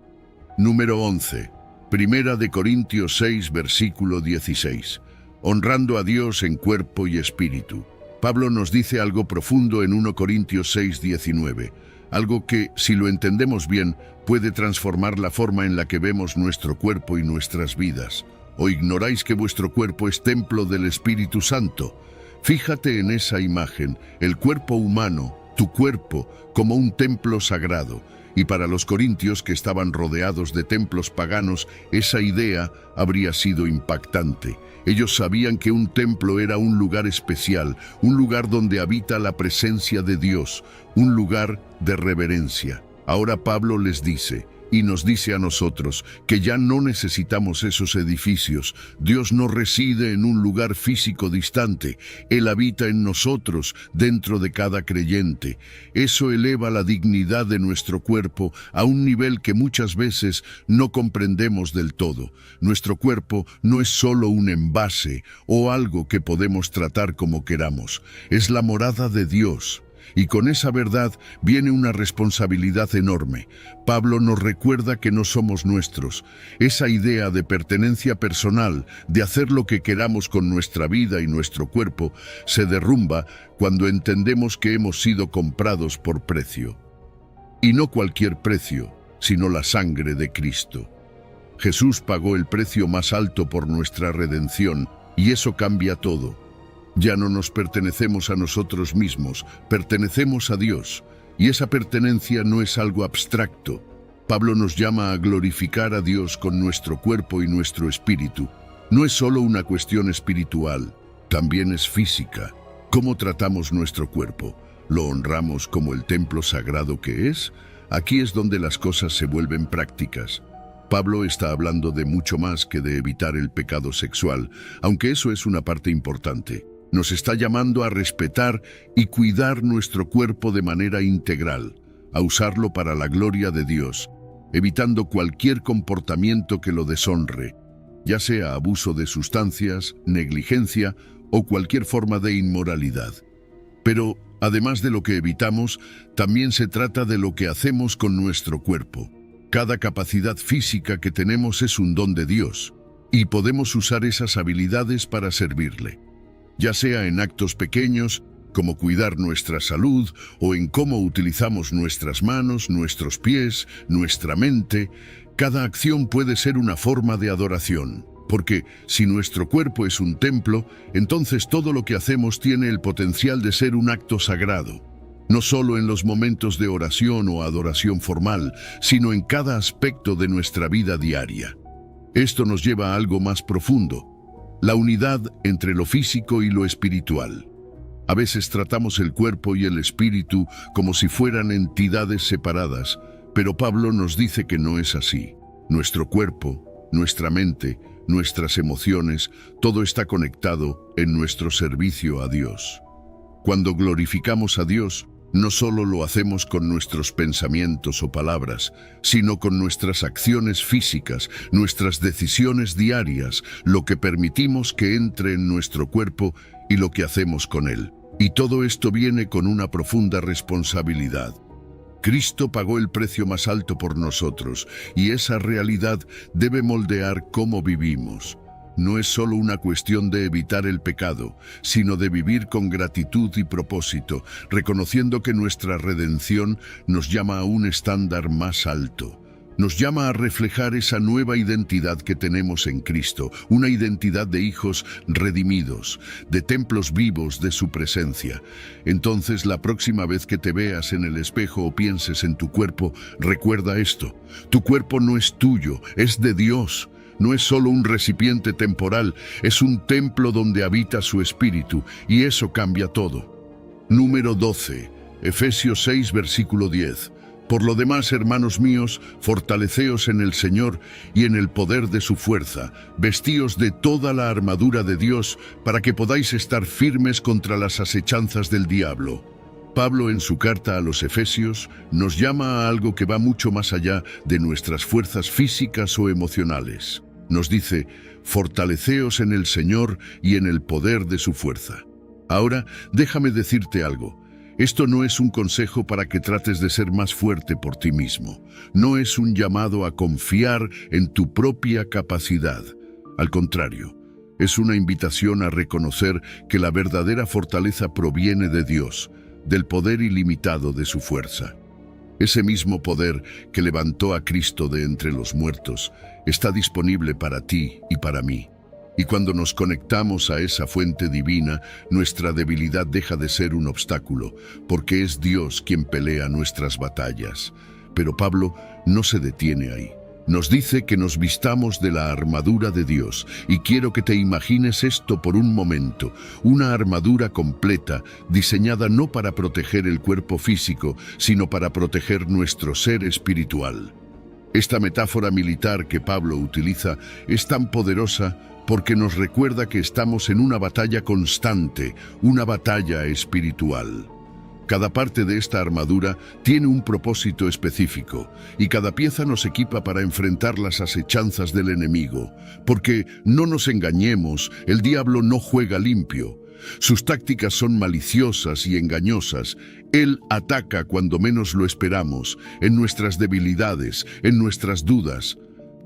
Número 11. Primera de Corintios 6, versículo 16. Honrando a Dios en cuerpo y espíritu. Pablo nos dice algo profundo en 1 Corintios 6, 19. Algo que, si lo entendemos bien, puede transformar la forma en la que vemos nuestro cuerpo y nuestras vidas. ¿O ignoráis que vuestro cuerpo es templo del Espíritu Santo? Fíjate en esa imagen, el cuerpo humano, tu cuerpo, como un templo sagrado. Y para los corintios, que estaban rodeados de templos paganos, esa idea habría sido impactante. Ellos sabían que un templo era un lugar especial, un lugar donde habita la presencia de Dios, un lugar de reverencia. Ahora Pablo les dice, y nos dice a nosotros, que ya no necesitamos esos edificios. Dios no reside en un lugar físico distante. Él habita en nosotros, dentro de cada creyente. Eso eleva la dignidad de nuestro cuerpo a un nivel que muchas veces no comprendemos del todo. Nuestro cuerpo no es solo un envase o algo que podemos tratar como queramos. Es la morada de Dios. Y con esa verdad viene una responsabilidad enorme. Pablo nos recuerda que no somos nuestros. Esa idea de pertenencia personal, de hacer lo que queramos con nuestra vida y nuestro cuerpo, se derrumba cuando entendemos que hemos sido comprados por precio. Y no cualquier precio, sino la sangre de Cristo. Jesús pagó el precio más alto por nuestra redención, y eso cambia todo. Ya no nos pertenecemos a nosotros mismos, pertenecemos a Dios, y esa pertenencia no es algo abstracto. Pablo nos llama a glorificar a Dios con nuestro cuerpo y nuestro espíritu. No es solo una cuestión espiritual, también es física. ¿Cómo tratamos nuestro cuerpo? ¿Lo honramos como el templo sagrado que es? Aquí es donde las cosas se vuelven prácticas. Pablo está hablando de mucho más que de evitar el pecado sexual, aunque eso es una parte importante. Nos está llamando a respetar y cuidar nuestro cuerpo de manera integral, a usarlo para la gloria de Dios, evitando cualquier comportamiento que lo deshonre, ya sea abuso de sustancias, negligencia o cualquier forma de inmoralidad. Pero, además de lo que evitamos, también se trata de lo que hacemos con nuestro cuerpo. Cada capacidad física que tenemos es un don de Dios, y podemos usar esas habilidades para servirle. Ya sea en actos pequeños, como cuidar nuestra salud, o en cómo utilizamos nuestras manos, nuestros pies, nuestra mente, cada acción puede ser una forma de adoración. Porque si nuestro cuerpo es un templo, entonces todo lo que hacemos tiene el potencial de ser un acto sagrado. No solo en los momentos de oración o adoración formal, sino en cada aspecto de nuestra vida diaria. Esto nos lleva a algo más profundo. La unidad entre lo físico y lo espiritual. A veces tratamos el cuerpo y el espíritu como si fueran entidades separadas, pero Pablo nos dice que no es así. Nuestro cuerpo, nuestra mente, nuestras emociones, todo está conectado en nuestro servicio a Dios. Cuando glorificamos a Dios, no solo lo hacemos con nuestros pensamientos o palabras, sino con nuestras acciones físicas, nuestras decisiones diarias, lo que permitimos que entre en nuestro cuerpo y lo que hacemos con él. Y todo esto viene con una profunda responsabilidad. Cristo pagó el precio más alto por nosotros, y esa realidad debe moldear cómo vivimos. No es solo una cuestión de evitar el pecado, sino de vivir con gratitud y propósito, reconociendo que nuestra redención nos llama a un estándar más alto. Nos llama a reflejar esa nueva identidad que tenemos en Cristo, una identidad de hijos redimidos, de templos vivos de su presencia. Entonces, la próxima vez que te veas en el espejo o pienses en tu cuerpo, recuerda esto: tu cuerpo no es tuyo, es de Dios. No es solo un recipiente temporal, es un templo donde habita su espíritu, y eso cambia todo. Número 12, Efesios 6, versículo 10. Por lo demás, hermanos míos, fortaleceos en el Señor y en el poder de su fuerza, vestíos de toda la armadura de Dios para que podáis estar firmes contra las asechanzas del diablo. Pablo, en su carta a los Efesios, nos llama a algo que va mucho más allá de nuestras fuerzas físicas o emocionales. Nos dice: fortaleceos en el Señor y en el poder de su fuerza. Ahora, déjame decirte algo. Esto no es un consejo para que trates de ser más fuerte por ti mismo. No es un llamado a confiar en tu propia capacidad. Al contrario, es una invitación a reconocer que la verdadera fortaleza proviene de Dios, del poder ilimitado de su fuerza. Ese mismo poder que levantó a Cristo de entre los muertos está disponible para ti y para mí. Y cuando nos conectamos a esa fuente divina, nuestra debilidad deja de ser un obstáculo, porque es Dios quien pelea nuestras batallas. Pero Pablo no se detiene ahí. Nos dice que nos vistamos de la armadura de Dios, y quiero que te imagines esto por un momento: una armadura completa, diseñada no para proteger el cuerpo físico, sino para proteger nuestro ser espiritual. Esta metáfora militar que Pablo utiliza es tan poderosa porque nos recuerda que estamos en una batalla constante, una batalla espiritual. Cada parte de esta armadura tiene un propósito específico, y cada pieza nos equipa para enfrentar las asechanzas del enemigo. Porque, no nos engañemos, el diablo no juega limpio. Sus tácticas son maliciosas y engañosas. Él ataca cuando menos lo esperamos, en nuestras debilidades, en nuestras dudas.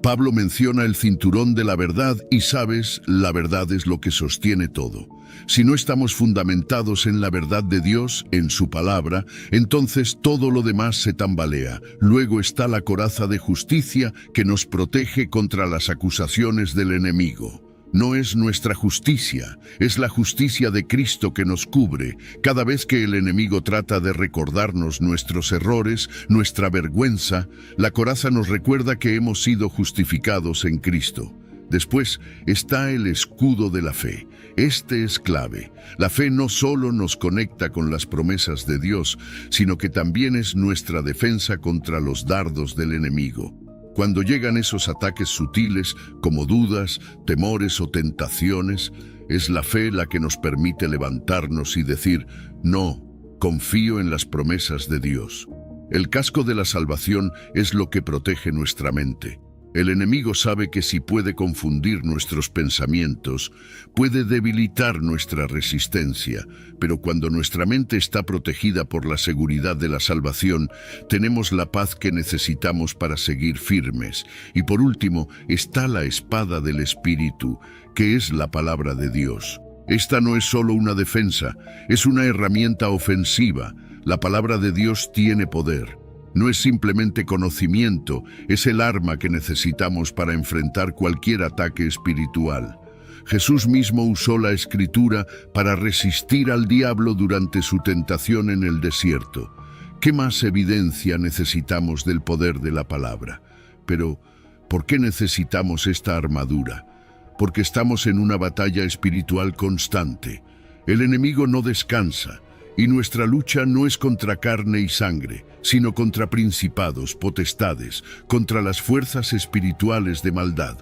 Pablo menciona el cinturón de la verdad y sabes, la verdad es lo que sostiene todo. Si no estamos fundamentados en la verdad de Dios, en su palabra, entonces todo lo demás se tambalea. Luego está la coraza de justicia que nos protege contra las acusaciones del enemigo. No es nuestra justicia, es la justicia de Cristo que nos cubre. Cada vez que el enemigo trata de recordarnos nuestros errores, nuestra vergüenza, la coraza nos recuerda que hemos sido justificados en Cristo. Después está el escudo de la fe. Este es clave. La fe no solo nos conecta con las promesas de Dios, sino que también es nuestra defensa contra los dardos del enemigo. Cuando llegan esos ataques sutiles, como dudas, temores o tentaciones, es la fe la que nos permite levantarnos y decir, no, confío en las promesas de Dios. El casco de la salvación es lo que protege nuestra mente. El enemigo sabe que si puede confundir nuestros pensamientos, puede debilitar nuestra resistencia, pero cuando nuestra mente está protegida por la seguridad de la salvación, tenemos la paz que necesitamos para seguir firmes. Y por último, está la espada del Espíritu, que es la palabra de Dios. Esta no es solo una defensa, es una herramienta ofensiva. La palabra de Dios tiene poder. No es simplemente conocimiento, es el arma que necesitamos para enfrentar cualquier ataque espiritual. Jesús mismo usó la Escritura para resistir al diablo durante su tentación en el desierto. ¿Qué más evidencia necesitamos del poder de la palabra? Pero, ¿por qué necesitamos esta armadura? Porque estamos en una batalla espiritual constante. El enemigo no descansa. Y nuestra lucha no es contra carne y sangre, sino contra principados, potestades, contra las fuerzas espirituales de maldad.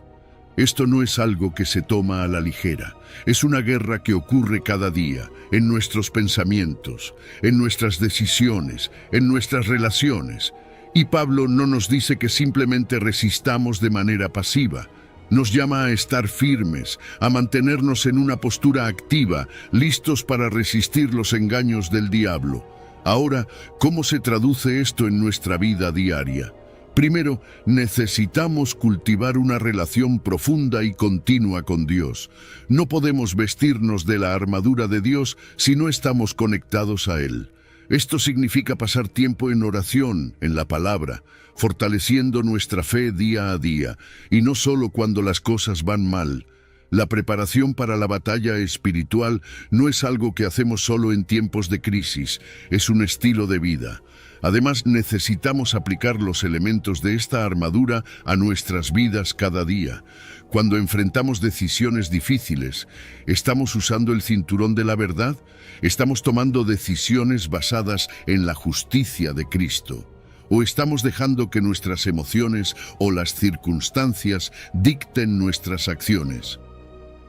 Esto no es algo que se toma a la ligera, es una guerra que ocurre cada día, en nuestros pensamientos, en nuestras decisiones, en nuestras relaciones. Y Pablo no nos dice que simplemente resistamos de manera pasiva. Nos llama a estar firmes, a mantenernos en una postura activa, listos para resistir los engaños del diablo. Ahora, ¿cómo se traduce esto en nuestra vida diaria? Primero, necesitamos cultivar una relación profunda y continua con Dios. No podemos vestirnos de la armadura de Dios si no estamos conectados a Él. Esto significa pasar tiempo en oración, en la palabra, fortaleciendo nuestra fe día a día, y no solo cuando las cosas van mal. La preparación para la batalla espiritual no es algo que hacemos solo en tiempos de crisis, es un estilo de vida. Además, necesitamos aplicar los elementos de esta armadura a nuestras vidas cada día. Cuando enfrentamos decisiones difíciles, ¿estamos usando el cinturón de la verdad? ¿Estamos tomando decisiones basadas en la justicia de Cristo? ¿O estamos dejando que nuestras emociones o las circunstancias dicten nuestras acciones?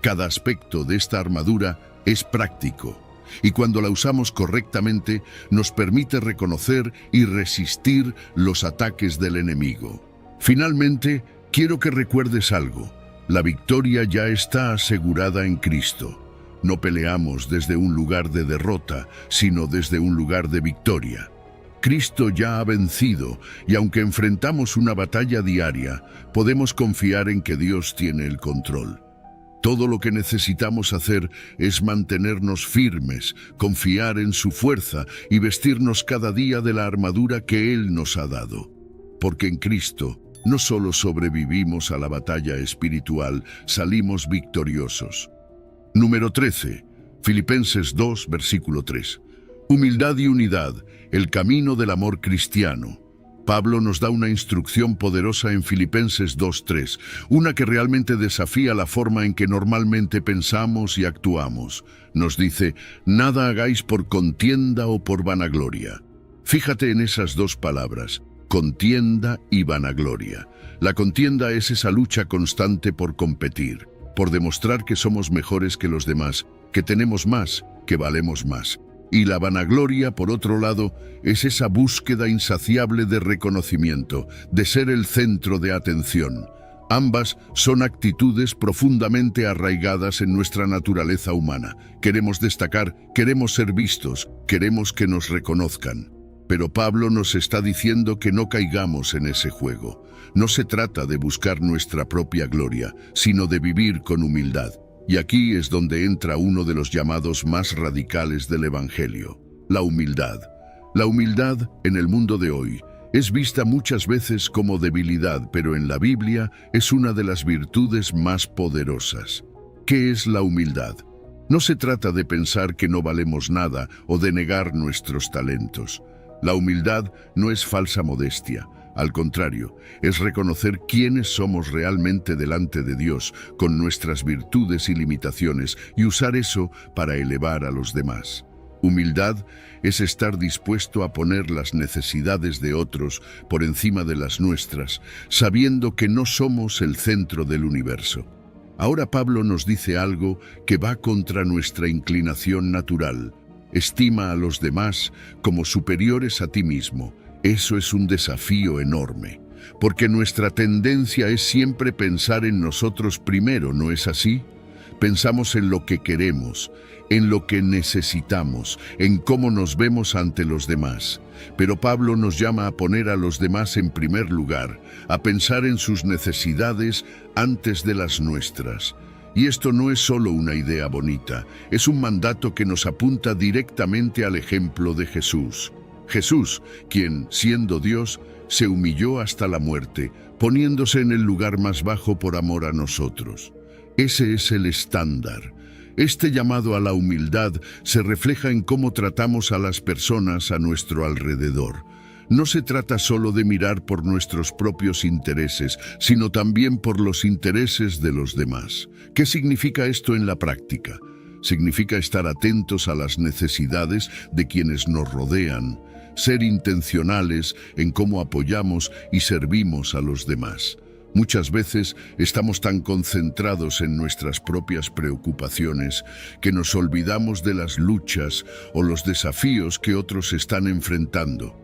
Cada aspecto de esta armadura es práctico, y cuando la usamos correctamente, nos permite reconocer y resistir los ataques del enemigo. Finalmente, quiero que recuerdes algo. La victoria ya está asegurada en Cristo. No peleamos desde un lugar de derrota, sino desde un lugar de victoria. Cristo ya ha vencido, y aunque enfrentamos una batalla diaria, podemos confiar en que Dios tiene el control. Todo lo que necesitamos hacer es mantenernos firmes, confiar en su fuerza y vestirnos cada día de la armadura que Él nos ha dado. Porque en Cristo no solo sobrevivimos a la batalla espiritual, salimos victoriosos. Número 13. Filipenses 2, versículo 3. Humildad y unidad, el camino del amor cristiano. Pablo nos da una instrucción poderosa en Filipenses 2:3, una que realmente desafía la forma en que normalmente pensamos y actuamos. Nos dice, nada hagáis por contienda o por vanagloria. Fíjate en esas dos palabras, contienda y vanagloria. La contienda es esa lucha constante por competir, por demostrar que somos mejores que los demás, que tenemos más, que valemos más. Y la vanagloria, por otro lado, es esa búsqueda insaciable de reconocimiento, de ser el centro de atención. Ambas son actitudes profundamente arraigadas en nuestra naturaleza humana. Queremos destacar, queremos ser vistos, queremos que nos reconozcan. Pero Pablo nos está diciendo que no caigamos en ese juego. No se trata de buscar nuestra propia gloria, sino de vivir con humildad. Y aquí es donde entra uno de los llamados más radicales del Evangelio: la humildad. La humildad, en el mundo de hoy, es vista muchas veces como debilidad, pero en la Biblia es una de las virtudes más poderosas. ¿Qué es la humildad? No se trata de pensar que no valemos nada o de negar nuestros talentos. La humildad no es falsa modestia. Al contrario, es reconocer quiénes somos realmente delante de Dios, con nuestras virtudes y limitaciones, y usar eso para elevar a los demás. Humildad es estar dispuesto a poner las necesidades de otros por encima de las nuestras, sabiendo que no somos el centro del universo. Ahora Pablo nos dice algo que va contra nuestra inclinación natural. Estima a los demás como superiores a ti mismo. Eso es un desafío enorme, porque nuestra tendencia es siempre pensar en nosotros primero, ¿no es así? Pensamos en lo que queremos, en lo que necesitamos, en cómo nos vemos ante los demás. Pero Pablo nos llama a poner a los demás en primer lugar, a pensar en sus necesidades antes de las nuestras. Y esto no es solo una idea bonita, es un mandato que nos apunta directamente al ejemplo de Jesús. Jesús, quien, siendo Dios, se humilló hasta la muerte, poniéndose en el lugar más bajo por amor a nosotros. Ese es el estándar. Este llamado a la humildad se refleja en cómo tratamos a las personas a nuestro alrededor. No se trata solo de mirar por nuestros propios intereses, sino también por los intereses de los demás. ¿Qué significa esto en la práctica? Significa estar atentos a las necesidades de quienes nos rodean, ser intencionales en cómo apoyamos y servimos a los demás. Muchas veces estamos tan concentrados en nuestras propias preocupaciones que nos olvidamos de las luchas o los desafíos que otros están enfrentando.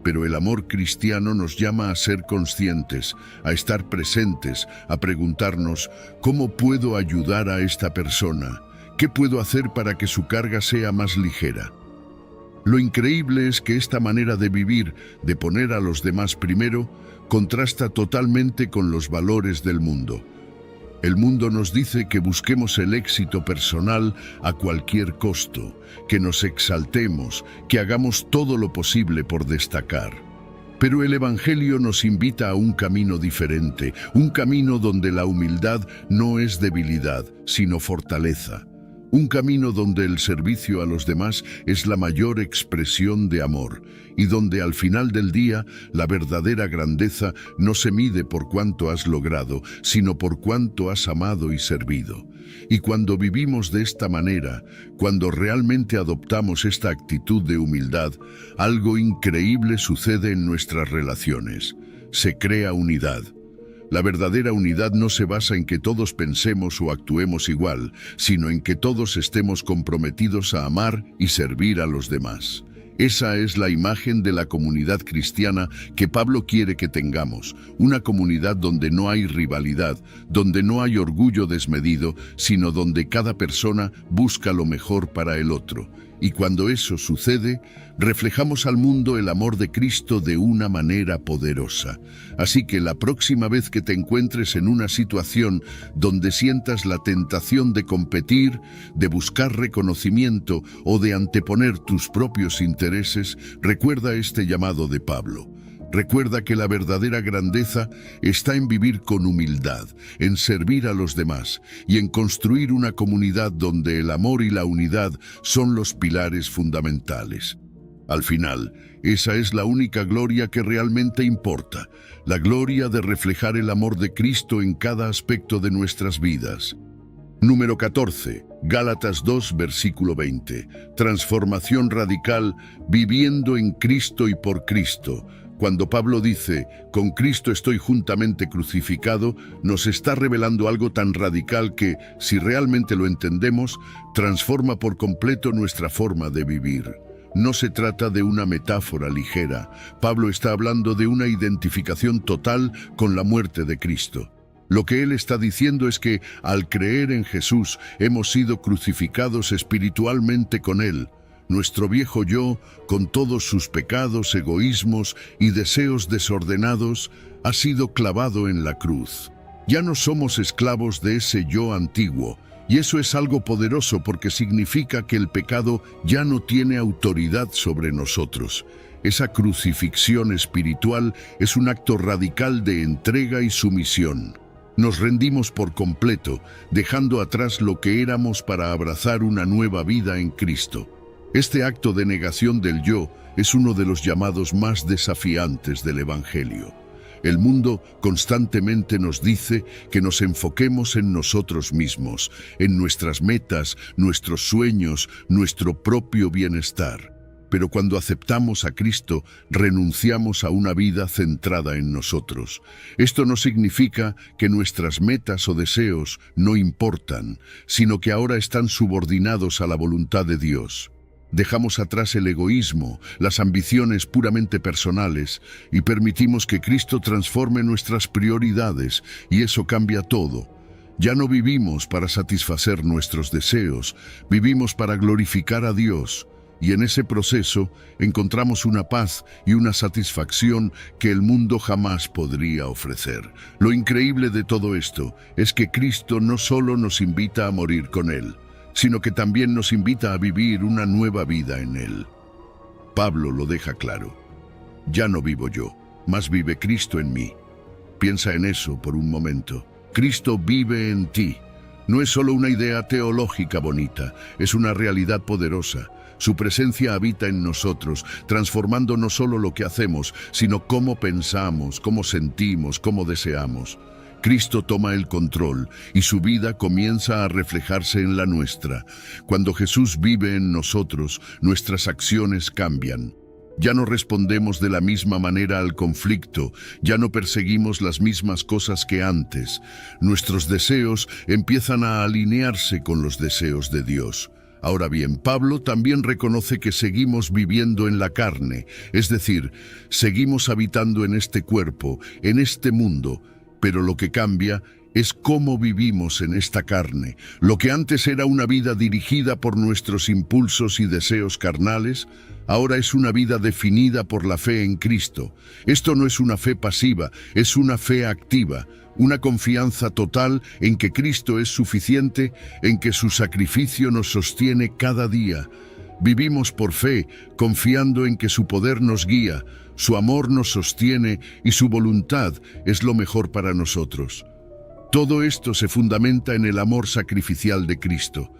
Pero el amor cristiano nos llama a ser conscientes, a estar presentes, a preguntarnos: ¿cómo puedo ayudar a esta persona? ¿Qué puedo hacer para que su carga sea más ligera? Lo increíble es que esta manera de vivir, de poner a los demás primero, contrasta totalmente con los valores del mundo. El mundo nos dice que busquemos el éxito personal a cualquier costo, que nos exaltemos, que hagamos todo lo posible por destacar. Pero el Evangelio nos invita a un camino diferente, un camino donde la humildad no es debilidad, sino fortaleza. Un camino donde el servicio a los demás es la mayor expresión de amor y donde al final del día la verdadera grandeza no se mide por cuánto has logrado, sino por cuánto has amado y servido. Y cuando vivimos de esta manera, cuando realmente adoptamos esta actitud de humildad, algo increíble sucede en nuestras relaciones. Se crea unidad. La verdadera unidad no se basa en que todos pensemos o actuemos igual, sino en que todos estemos comprometidos a amar y servir a los demás. Esa es la imagen de la comunidad cristiana que Pablo quiere que tengamos, una comunidad donde no hay rivalidad, donde no hay orgullo desmedido, sino donde cada persona busca lo mejor para el otro. Y cuando eso sucede, reflejamos al mundo el amor de Cristo de una manera poderosa. Así que la próxima vez que te encuentres en una situación donde sientas la tentación de competir, de buscar reconocimiento o de anteponer tus propios intereses, recuerda este llamado de Pablo. Recuerda que la verdadera grandeza está en vivir con humildad, en servir a los demás y en construir una comunidad donde el amor y la unidad son los pilares fundamentales. Al final, esa es la única gloria que realmente importa, la gloria de reflejar el amor de Cristo en cada aspecto de nuestras vidas. Número 14. Gálatas 2, versículo 20. Transformación radical, viviendo en Cristo y por Cristo. Cuando Pablo dice, con Cristo estoy juntamente crucificado, nos está revelando algo tan radical que, si realmente lo entendemos, transforma por completo nuestra forma de vivir. No se trata de una metáfora ligera. Pablo está hablando de una identificación total con la muerte de Cristo. Lo que él está diciendo es que, al creer en Jesús, hemos sido crucificados espiritualmente con él. Nuestro viejo yo, con todos sus pecados, egoísmos y deseos desordenados, ha sido clavado en la cruz. Ya no somos esclavos de ese yo antiguo, y eso es algo poderoso porque significa que el pecado ya no tiene autoridad sobre nosotros. Esa crucifixión espiritual es un acto radical de entrega y sumisión. Nos rendimos por completo, dejando atrás lo que éramos para abrazar una nueva vida en Cristo. Este acto de negación del yo es uno de los llamados más desafiantes del Evangelio. El mundo constantemente nos dice que nos enfoquemos en nosotros mismos, en nuestras metas, nuestros sueños, nuestro propio bienestar. Pero cuando aceptamos a Cristo, renunciamos a una vida centrada en nosotros. Esto no significa que nuestras metas o deseos no importan, sino que ahora están subordinados a la voluntad de Dios. Dejamos atrás el egoísmo, las ambiciones puramente personales y permitimos que Cristo transforme nuestras prioridades, y eso cambia todo. Ya no vivimos para satisfacer nuestros deseos, vivimos para glorificar a Dios. Y en ese proceso encontramos una paz y una satisfacción que el mundo jamás podría ofrecer. Lo increíble de todo esto es que Cristo no solo nos invita a morir con Él, sino que también nos invita a vivir una nueva vida en Él. Pablo lo deja claro. Ya no vivo yo, mas vive Cristo en mí. Piensa en eso por un momento. Cristo vive en ti. No es solo una idea teológica bonita, es una realidad poderosa. Su presencia habita en nosotros, transformando no solo lo que hacemos, sino cómo pensamos, cómo sentimos, cómo deseamos. Cristo toma el control y su vida comienza a reflejarse en la nuestra. Cuando Jesús vive en nosotros, nuestras acciones cambian. Ya no respondemos de la misma manera al conflicto, ya no perseguimos las mismas cosas que antes. Nuestros deseos empiezan a alinearse con los deseos de Dios. Ahora bien, Pablo también reconoce que seguimos viviendo en la carne, es decir, seguimos habitando en este cuerpo, en este mundo, pero lo que cambia es cómo vivimos en esta carne. Lo que antes era una vida dirigida por nuestros impulsos y deseos carnales, ahora es una vida definida por la fe en Cristo. Esto no es una fe pasiva, es una fe activa. Una confianza total en que Cristo es suficiente, en que su sacrificio nos sostiene cada día. Vivimos por fe, confiando en que su poder nos guía, su amor nos sostiene y su voluntad es lo mejor para nosotros. Todo esto se fundamenta en el amor sacrificial de Cristo.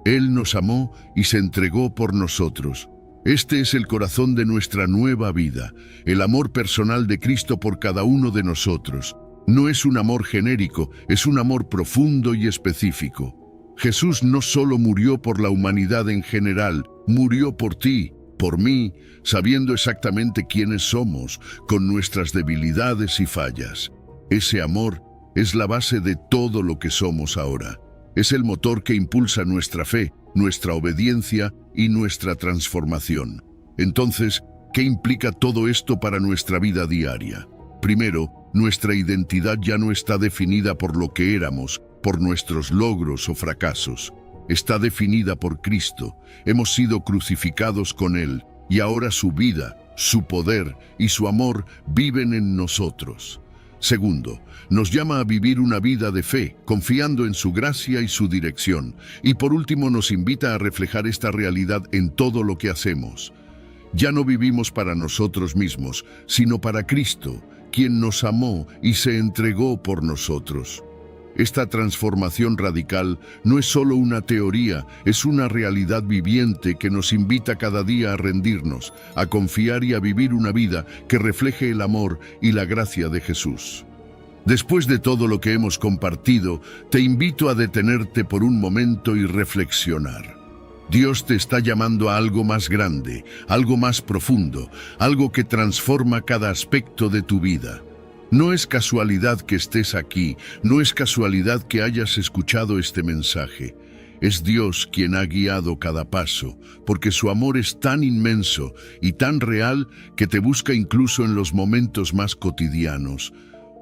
Él nos amó y se entregó por nosotros. Este es el corazón de nuestra nueva vida, el amor personal de Cristo por cada uno de nosotros. No es un amor genérico, es un amor profundo y específico. Jesús no solo murió por la humanidad en general, murió por ti, por mí, sabiendo exactamente quiénes somos, con nuestras debilidades y fallas. Ese amor es la base de todo lo que somos ahora. Es el motor que impulsa nuestra fe, nuestra obediencia y nuestra transformación. Entonces, ¿qué implica todo esto para nuestra vida diaria? Primero, nuestra identidad ya no está definida por lo que éramos, por nuestros logros o fracasos. Está definida por Cristo. Hemos sido crucificados con Él y ahora su vida, su poder y su amor viven en nosotros. Segundo, nos llama a vivir una vida de fe, confiando en su gracia y su dirección. Y por último, nos invita a reflejar esta realidad en todo lo que hacemos. Ya no vivimos para nosotros mismos, sino para Cristo, quien nos amó y se entregó por nosotros. Esta transformación radical no es solo una teoría, es una realidad viviente que nos invita cada día a rendirnos, a confiar y a vivir una vida que refleje el amor y la gracia de Jesús. Después de todo lo que hemos compartido, te invito a detenerte por un momento y reflexionar. Dios te está llamando a algo más grande, algo más profundo, algo que transforma cada aspecto de tu vida. No es casualidad que estés aquí, no es casualidad que hayas escuchado este mensaje. Es Dios quien ha guiado cada paso, porque su amor es tan inmenso y tan real que te busca incluso en los momentos más cotidianos.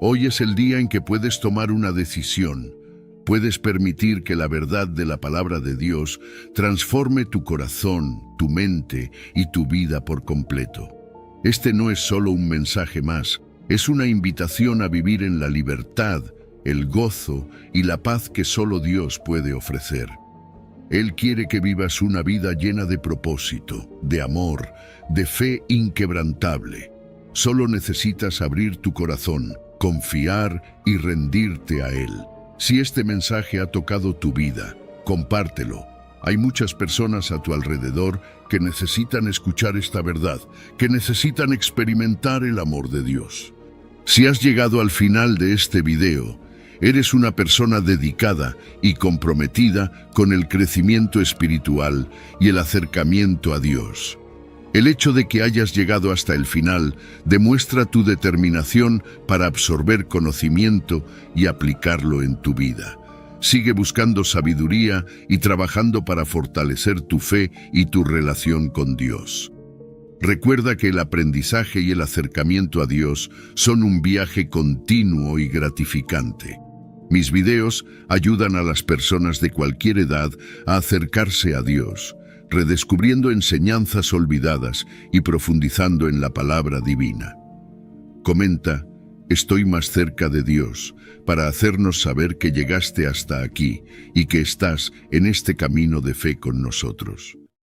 Hoy es el día en que puedes tomar una decisión. Puedes permitir que la verdad de la palabra de Dios transforme tu corazón, tu mente y tu vida por completo. Este no es solo un mensaje más, es una invitación a vivir en la libertad, el gozo y la paz que solo Dios puede ofrecer. Él quiere que vivas una vida llena de propósito, de amor, de fe inquebrantable. Solo necesitas abrir tu corazón, confiar y rendirte a Él. Si este mensaje ha tocado tu vida, compártelo. Hay muchas personas a tu alrededor que necesitan escuchar esta verdad, que necesitan experimentar el amor de Dios. Si has llegado al final de este video, eres una persona dedicada y comprometida con el crecimiento espiritual y el acercamiento a Dios. El hecho de que hayas llegado hasta el final demuestra tu determinación para absorber conocimiento y aplicarlo en tu vida. Sigue buscando sabiduría y trabajando para fortalecer tu fe y tu relación con Dios. Recuerda que el aprendizaje y el acercamiento a Dios son un viaje continuo y gratificante. Mis videos ayudan a las personas de cualquier edad a acercarse a Dios, redescubriendo enseñanzas olvidadas y profundizando en la palabra divina. Comenta, estoy más cerca de Dios, para hacernos saber que llegaste hasta aquí y que estás en este camino de fe con nosotros.